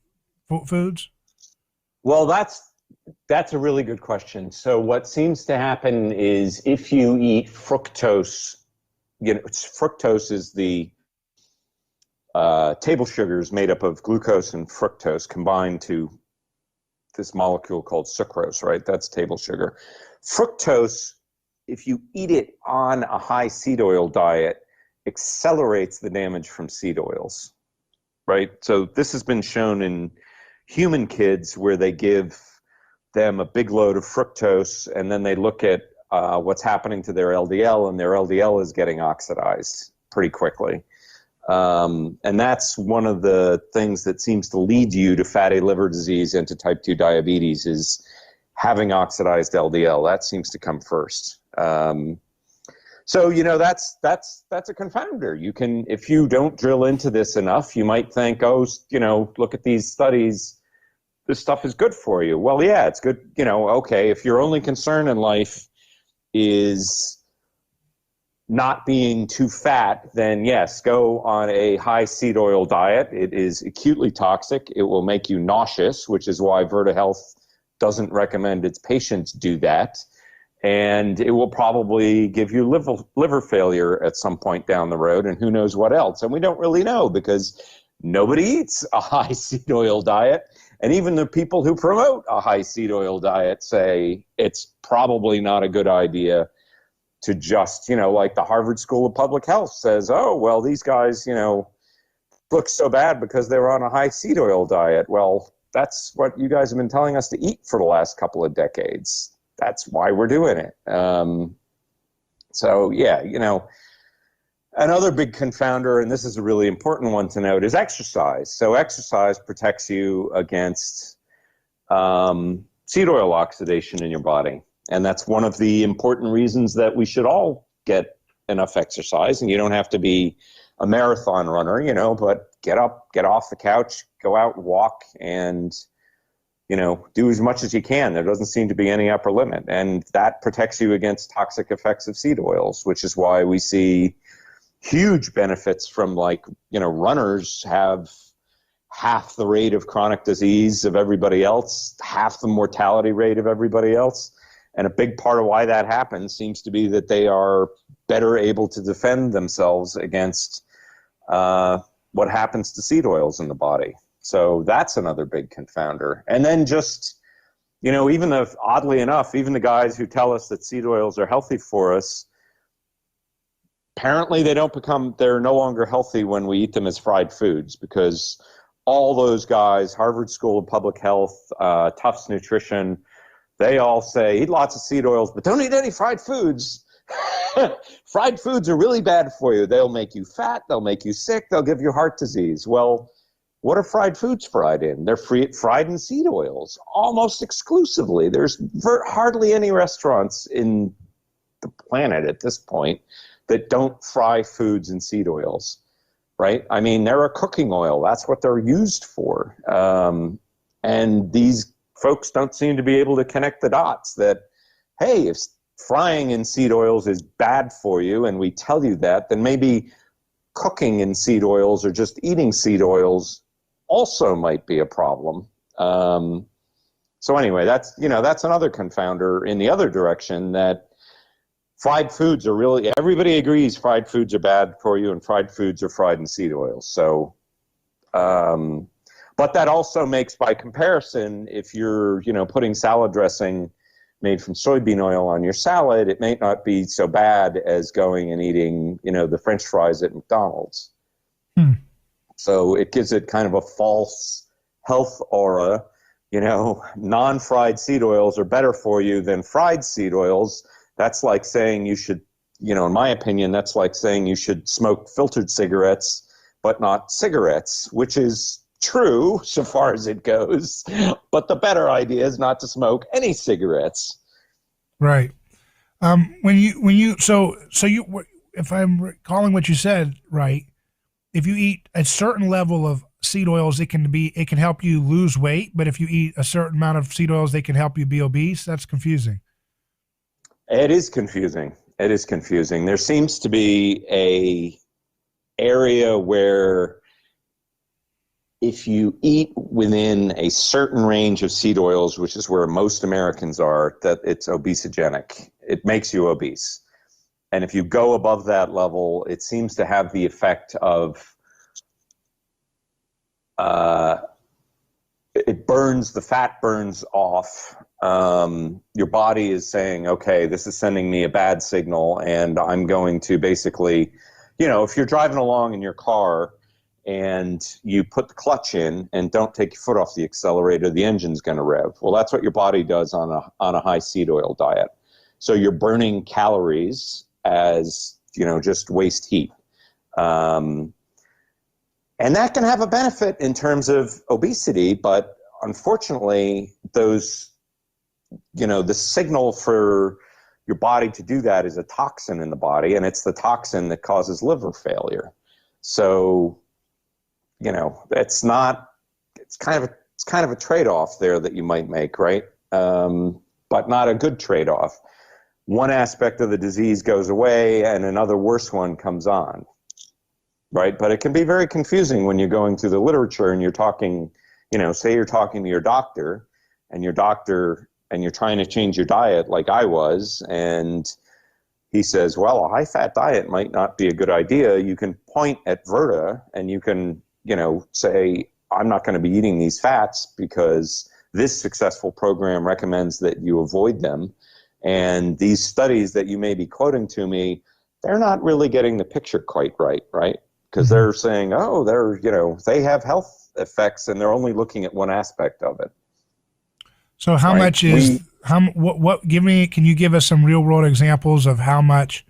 foods? Well, that's a really good question. So what seems to happen is if you eat fructose, fructose is the table sugars made up of glucose and fructose combined to this molecule called sucrose, right? That's table sugar. Fructose, if you eat it on a high seed oil diet, accelerates the damage from seed oils, right? So this has been shown in human kids where they give them a big load of fructose and then they look at what's happening to their LDL, and their LDL is getting oxidized pretty quickly. And that's one of the things that seems to lead you to fatty liver disease and to type 2 diabetes is having oxidized LDL. That seems to come first. So, that's a confounder. You can, if you don't drill into this enough, you might think, look at these studies. This stuff is good for you. Well, yeah, it's good. Okay, if your only concern in life is not being too fat, then yes, go on a high seed oil diet. It is acutely toxic. It will make you nauseous, which is why Virta Health doesn't recommend its patients do that. And it will probably give you liver failure at some point down the road, and who knows what else. And we don't really know because nobody eats a high seed oil diet. And even the people who promote a high seed oil diet say it's probably not a good idea to just, like the Harvard School of Public Health says, oh, well, these guys, look so bad because they were on a high seed oil diet. Well, that's what you guys have been telling us to eat for the last couple of decades. That's why we're doing it. So, yeah, another big confounder, and this is a really important one to note, is exercise. So exercise protects you against seed oil oxidation in your body. And that's one of the important reasons that we should all get enough exercise. And you don't have to be a marathon runner, but get up, get off the couch, go out and walk, and, do as much as you can. There doesn't seem to be any upper limit. And that protects you against toxic effects of seed oils, which is why we see huge benefits from runners have half the rate of chronic disease of everybody else, half the mortality rate of everybody else. And a big part of why that happens seems to be that they are better able to defend themselves against what happens to seed oils in the body. So that's another big confounder. And then just, even if, oddly enough, even the guys who tell us that seed oils are healthy for us, apparently they're no longer healthy when we eat them as fried foods, because all those guys, Harvard School of Public Health, Tufts Nutrition, they all say eat lots of seed oils, but don't eat any fried foods. Fried foods are really bad for you. They'll make you fat. They'll make you sick. They'll give you heart disease. Well, what are fried foods fried in? They're fried in seed oils, almost exclusively. There's hardly any restaurants in the planet at this point that don't fry foods in seed oils, right? I mean, they're a cooking oil. That's what they're used for. And these folks don't seem to be able to connect the dots that, hey, if frying in seed oils is bad for you and we tell you that, then maybe cooking in seed oils or just eating seed oils also might be a problem. So anyway, that's another confounder in the other direction, that fried foods are really, everybody agrees fried foods are bad for you and fried foods are fried in seed oils. So, but that also makes, by comparison, if you're, putting salad dressing made from soybean oil on your salad, it may not be so bad as going and eating, the French fries at McDonald's. So it gives it kind of a false health aura. Non-fried seed oils are better for you than fried seed oils. That's like saying you should, in my opinion, that's like saying you should smoke filtered cigarettes, but not cigarettes, which is true so far as it goes. But the better idea is not to smoke any cigarettes. Right. If I'm recalling what you said, right, if you eat a certain level of seed oils, it can help you lose weight, but if you eat a certain amount of seed oils, they can help you be obese. That's confusing. It is confusing. There seems to be a area where if you eat within a certain range of seed oils, which is where most Americans are, that it's obesogenic. It makes you obese. And if you go above that level, it seems to have the effect of the fat burns off. Your body is saying, okay, this is sending me a bad signal, and I'm going to basically, if you're driving along in your car and you put the clutch in and don't take your foot off the accelerator, the engine's going to rev. Well, that's what your body does on a high seed oil diet. So you're burning calories as, just waste heat. And that can have a benefit in terms of obesity, but unfortunately, those, the signal for your body to do that is a toxin in the body, and it's the toxin that causes liver failure. So, it's kind of a trade-off there that you might make, right? But not a good trade-off. One aspect of the disease goes away and another worse one comes on, right? But it can be very confusing when you're going through the literature and you're talking, say you're talking to your doctor and you're trying to change your diet like I was, and he says, well, a high-fat diet might not be a good idea. You can point at Virta and you can, say, I'm not going to be eating these fats because this successful program recommends that you avoid them. And these studies that you may be quoting to me, they're not really getting the picture quite right? Because they're saying, oh, they have health effects, and they're only looking at one aspect of it. So how much is can you give us some real world examples of how much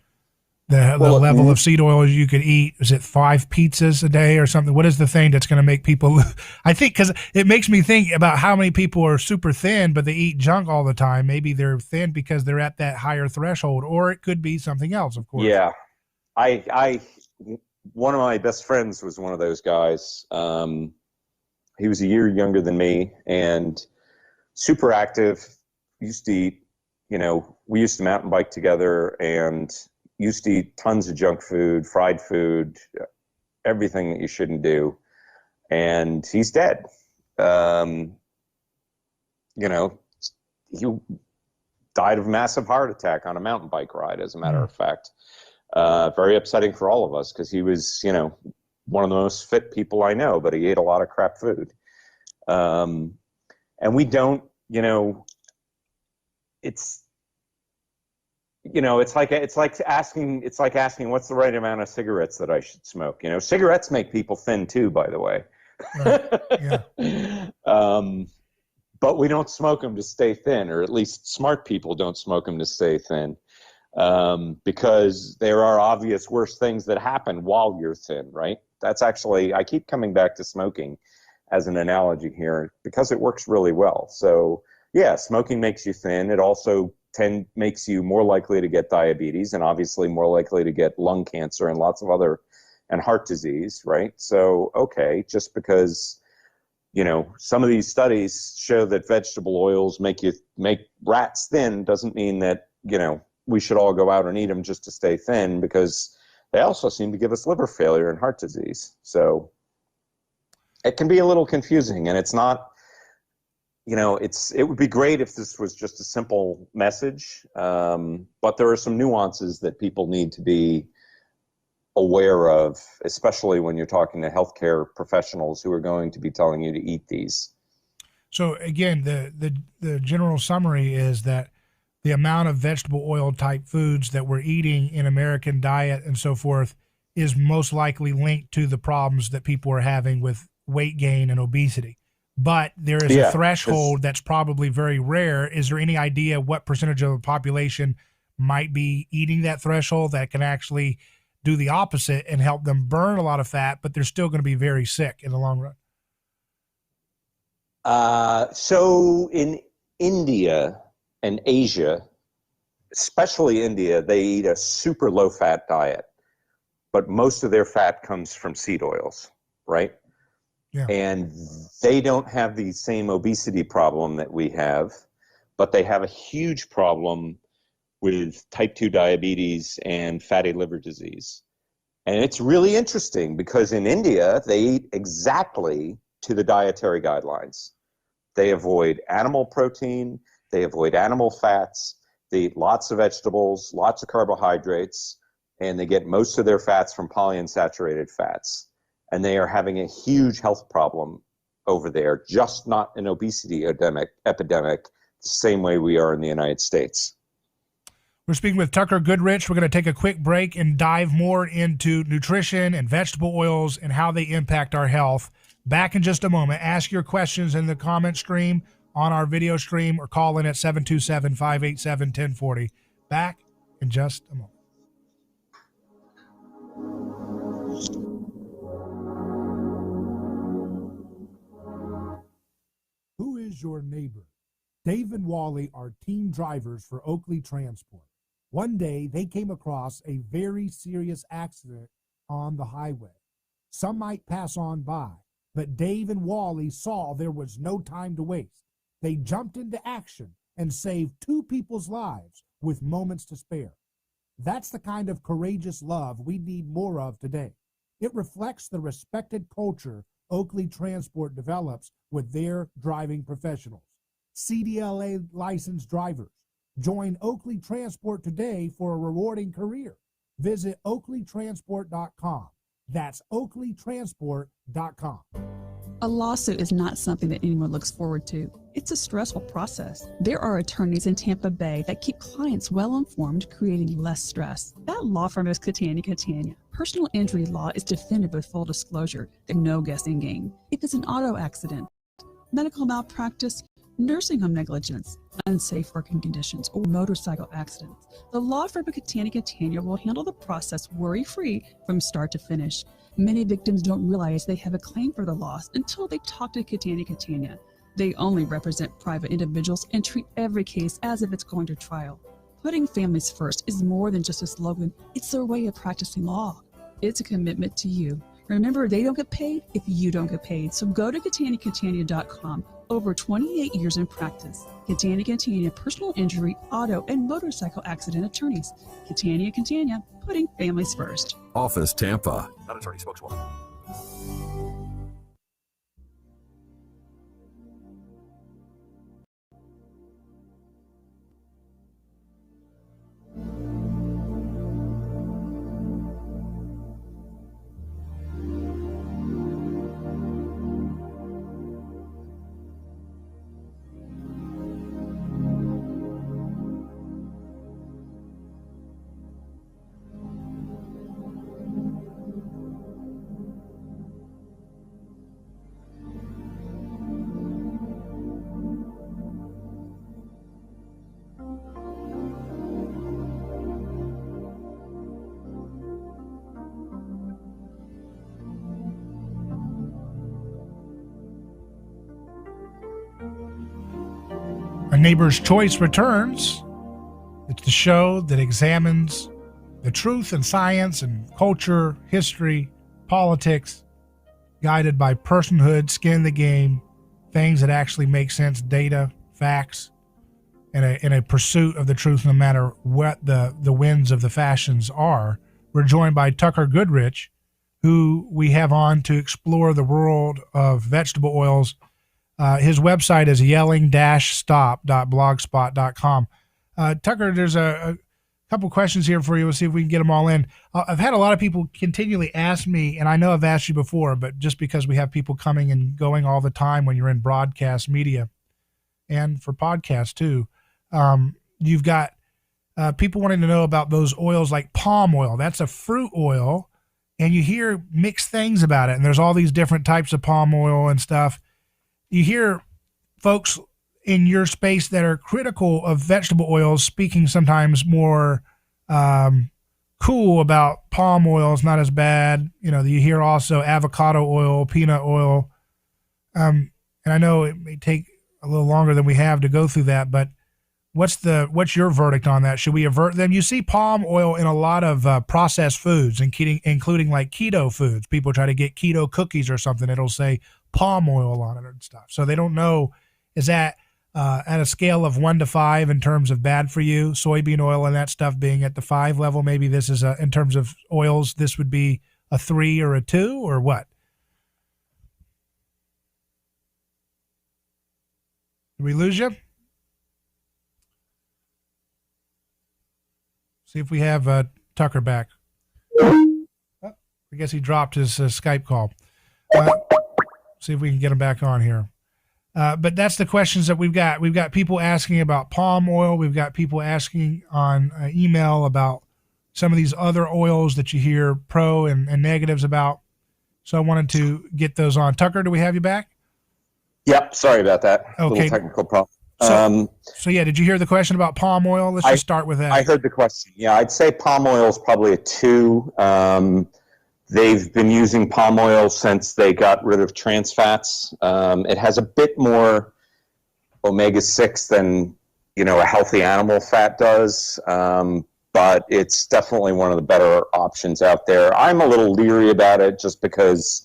the level of seed oils you could eat? Is it 5 pizzas a day or something? What is the thing that's going to make people, I think, because it makes me think about how many people are super thin, but they eat junk all the time. Maybe they're thin because they're at that higher threshold, or it could be something else, of course. Yeah. One of my best friends was one of those guys. He was a year younger than me and super active, used to eat, we used to mountain bike together and used to eat tons of junk food, fried food, everything that you shouldn't do. And he's dead. He died of a massive heart attack on a mountain bike ride, as a matter of fact. Very upsetting for all of us because he was, one of the most fit people I know, but he ate a lot of crap food. And we don't, it's like asking what's the right amount of cigarettes that I should smoke. Cigarettes make people thin too, by the way. Right. Yeah. But we don't smoke them to stay thin, or at least smart people don't smoke them to stay thin, because there are obvious worse things that happen while you're thin, right? That's actually, I keep coming back to smoking as an analogy here because it works really well. So yeah, smoking makes you thin. It also makes you more likely to get diabetes and obviously more likely to get lung cancer and lots of other, and heart disease, right? So, okay, just because, some of these studies show that vegetable oils make rats thin doesn't mean that, we should all go out and eat them just to stay thin, because they also seem to give us liver failure and heart disease. So it can be a little confusing, and it's not, it would be great if this was just a simple message, but there are some nuances that people need to be aware of, especially when you're talking to healthcare professionals who are going to be telling you to eat these. So again, the general summary is that the amount of vegetable oil type foods that we're eating in American diet and so forth is most likely linked to the problems that people are having with weight gain and obesity. But there is a threshold that's probably very rare. Is there any idea what percentage of the population might be eating that threshold that can actually do the opposite and help them burn a lot of fat, but they're still going to be very sick in the long run? So in India and Asia, especially India, they eat a super low-fat diet, but most of their fat comes from seed oils, right? Yeah. And they don't have the same obesity problem that we have, but they have a huge problem with type 2 diabetes and fatty liver disease. And it's really interesting because in India, they eat exactly to the dietary guidelines. They avoid animal protein, they avoid animal fats, they eat lots of vegetables, lots of carbohydrates, and they get most of their fats from polyunsaturated fats. And they are having a huge health problem over there, just not an obesity epidemic, the same way we are in the United States. We're speaking with Tucker Goodrich. We're going to take a quick break and dive more into nutrition and vegetable oils and how they impact our health. Back in just a moment. Ask your questions in the comment stream on our video stream or call in at 727-587-1040. Back in just a moment. Who is your neighbor? Dave and Wally are team drivers for Oakley Transport. One day, they came across a very serious accident on the highway. Some might pass on by, but Dave and Wally saw there was no time to waste. They jumped into action and saved 2 people's lives with moments to spare. That's the kind of courageous love we need more of today. It reflects the respected culture Oakley Transport develops with their driving professionals. CDLA licensed drivers. Join Oakley Transport today for a rewarding career. Visit oakleytransport.com. That's OakleyTransport.com. A lawsuit is not something that anyone looks forward to. It's a stressful process. There are attorneys in Tampa Bay that keep clients well informed, creating less stress. That law firm is Catania. Personal injury law is defended with full disclosure. There's no guessing game. If it's an auto accident, medical malpractice, nursing home negligence, unsafe working conditions, or motorcycle accidents, the law firm of Catania will handle the process worry-free from start to finish. Many victims don't realize they have a claim for the loss until they talk to Catania. They only represent private individuals and treat every case as if it's going to trial. Putting families first is more than just a slogan. It's their way of practicing law. It's a commitment to you. Remember, they don't get paid if you don't get paid. So go to Catania.com. Over 28 years in practice. Catania, personal injury, auto, and motorcycle accident attorneys. Catania, putting families first. Office Tampa. Not attorney spokeswoman. A Neighbor's Choice returns. It's the show that examines the truth and science and culture, history, politics, guided by personhood, skin in the game, things that actually make sense, data, facts, in a pursuit of the truth no matter what the winds of the fashions are. We're joined by Tucker Goodrich, who we have on to explore the world of vegetable oils. His website is yelling-stop.blogspot.com. Tucker, there's a couple questions here for you. We'll see if we can get them all in. I've had a lot of people continually ask me, and I know I've asked you before, but just because we have people coming and going all the time when you're in broadcast media and for podcasts too, you've got people wanting to know about those oils like palm oil. That's a fruit oil, and you hear mixed things about it, and there's all these different types of palm oil and stuff. You hear folks in your space that are critical of vegetable oils speaking sometimes more cool about palm oil is not as bad. You know, you hear also avocado oil, peanut oil. And I know it may take a little longer than we have to go through that, but what's your verdict on that? Should we avert them? You see palm oil in a lot of processed foods, including like keto foods. People try to get keto cookies or something. It'll say palm oil on it and stuff. So they don't know, is that at a scale of 1 to 5 in terms of bad for you, soybean oil and that stuff being at the 5 level, maybe this is in terms of oils, this would be a 3 or a 2 or what? Did we lose you? See if we have Tucker back. Oh, I guess he dropped his Skype call. See if we can get him back on here. But that's the questions that we've got. We've got people asking about palm oil. We've got people asking on email about some of these other oils that you hear pro and negatives about. So I wanted to get those on. Tucker, do we have you back? Yep. Sorry about that. Okay. Little technical problem. So yeah, did you hear the question about palm oil? Let's just start with that. I heard the question. Yeah, I'd say palm oil is probably a 2. They've been using palm oil since they got rid of trans fats. It has a bit more omega-6 than, a healthy animal fat does. But it's definitely one of the better options out there. I'm a little leery about it just because,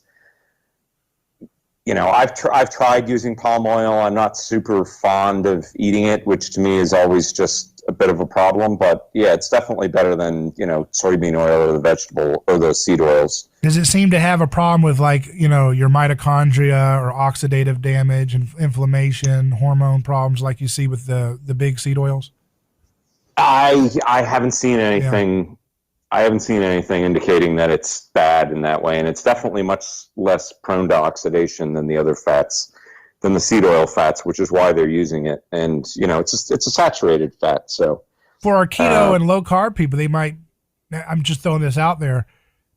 I've tried using palm oil. I'm not super fond of eating it, which to me is always just a bit of a problem. But yeah, it's definitely better than, soybean oil or the vegetable or the seed oils. Does it seem to have a problem with your mitochondria or oxidative damage and inflammation, hormone problems like you see with the big seed oils? I haven't seen anything. I haven't seen anything indicating that it's bad in that way, and it's definitely much less prone to oxidation than the other fats, than the seed oil fats, which is why they're using it. And it's a saturated fat. So for our keto and low carb people, they might. I'm just throwing this out there.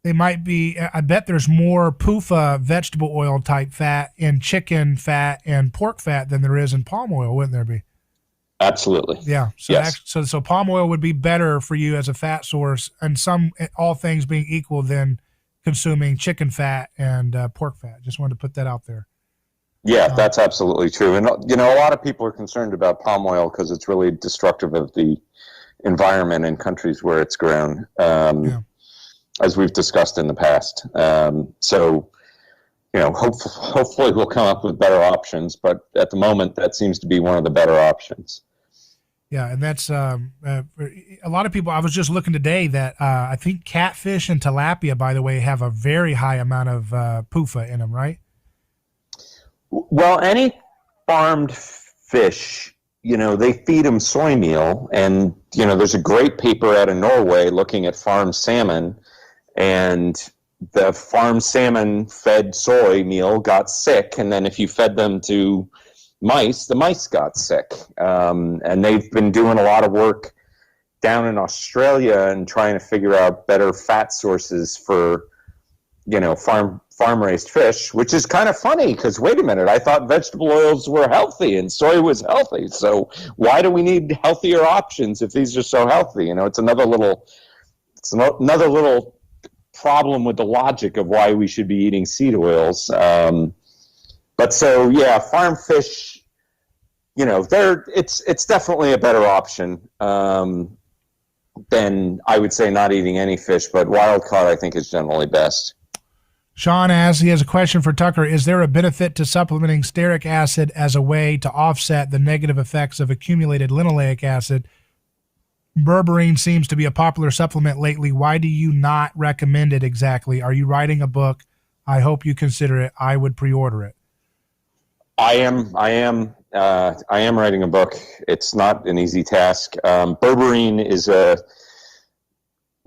They might be. I bet there's more PUFA vegetable oil type fat in chicken fat and pork fat than there is in palm oil, wouldn't there be? Absolutely. Yeah. So yes. So palm oil would be better for you as a fat source, and all things being equal, than consuming chicken fat and pork fat. Just wanted to put that out there. Yeah, that's absolutely true. And a lot of people are concerned about palm oil because it's really destructive of the environment in countries where it's grown, as we've discussed in the past. Hopefully we'll come up with better options, but at the moment that seems to be one of the better options. Yeah, and that's a lot of people. I was just looking today that I think catfish and tilapia, by the way, have a very high amount of PUFA in them, right? Well, any farmed fish, they feed them soy meal, and there's a great paper out of Norway looking at farmed salmon, and the farmed salmon fed soy meal got sick, and then if you fed them to mice, the mice got sick. And they've been doing a lot of work down in Australia and trying to figure out better fat sources for, farm raised fish, which is kind of funny because wait a minute, I thought vegetable oils were healthy and soy was healthy. So why do we need healthier options if these are so healthy? It's another little problem with the logic of why we should be eating seed oils. But so, yeah, farm fish, it's definitely a better option than, I would say, not eating any fish, but wild caught I think is generally best. Sean asks, he has a question for Tucker. Is there a benefit to supplementing stearic acid as a way to offset the negative effects of accumulated linoleic acid? Berberine seems to be a popular supplement lately. Why do you not recommend it exactly? Are you writing a book? I hope you consider it. I would pre-order it. I am writing a book. It's not an easy task. Berberine is a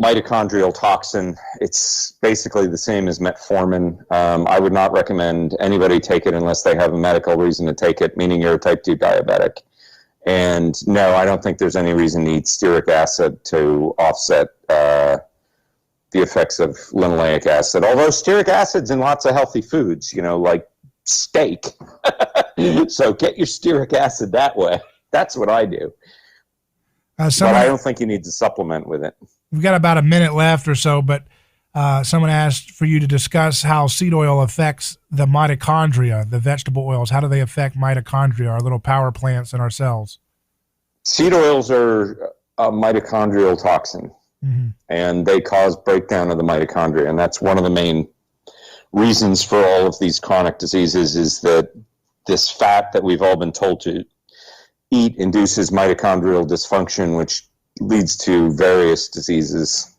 mitochondrial toxin. It's basically the same as metformin. I would not recommend anybody take it unless they have a medical reason to take it, meaning you're a type 2 diabetic. And no, I don't think there's any reason to eat stearic acid to offset the effects of linoleic acid. Although stearic acid's in lots of healthy foods, like steak. So get your stearic acid that way. That's what I do. But I don't think you need to supplement with it. We've got about a minute left or so, but someone asked for you to discuss how seed oil affects the mitochondria, the vegetable oils. How do they affect mitochondria, our little power plants in our cells? Seed oils are a mitochondrial toxin, and they cause breakdown of the mitochondria. And that's one of the main reasons for all of these chronic diseases is that this fat that we've all been told to eat induces mitochondrial dysfunction, which leads to various diseases,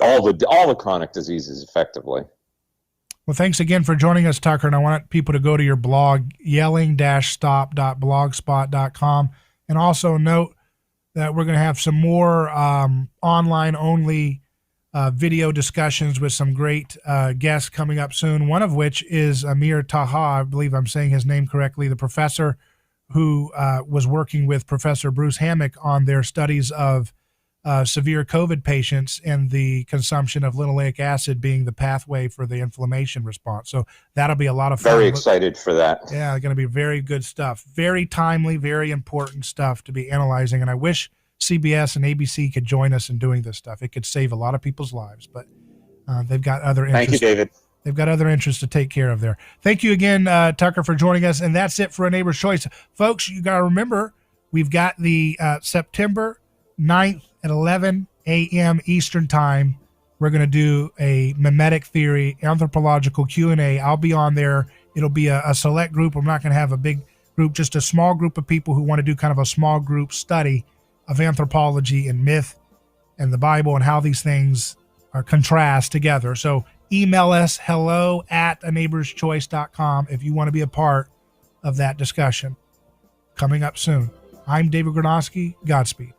all the chronic diseases effectively. Well, thanks again for joining us, Tucker, and I want people to go to your blog, yelling-stop.blogspot.com, and also note that we're going to have some more online-only video discussions with some great guests coming up soon, one of which is Amir Taha, I believe I'm saying his name correctly, the professor who was working with Professor Bruce Hammock on their studies of severe COVID patients and the consumption of linoleic acid being the pathway for the inflammation response. So that'll be a lot of fun. Very excited for that. Yeah, going to be very good stuff. Very timely, very important stuff to be analyzing. And I wish CBS and ABC could join us in doing this stuff. It could save a lot of people's lives, but they've got other interests. Thank you, David. They've got other interests to take care of there. Thank you again, Tucker, for joining us. And that's it for A Neighbor's Choice. Folks, you got to remember, we've got the September 9th at 11 a.m. Eastern Time. We're going to do a mimetic theory, anthropological Q&A. I'll be on there. It'll be a select group. I'm not going to have a big group, just a small group of people who want to do kind of a small group study of anthropology and myth and the Bible and how these things are contrast together. So email us hello@aneighborschoice.com if you want to be a part of that discussion. Coming up soon. I'm David Gronowski. Godspeed.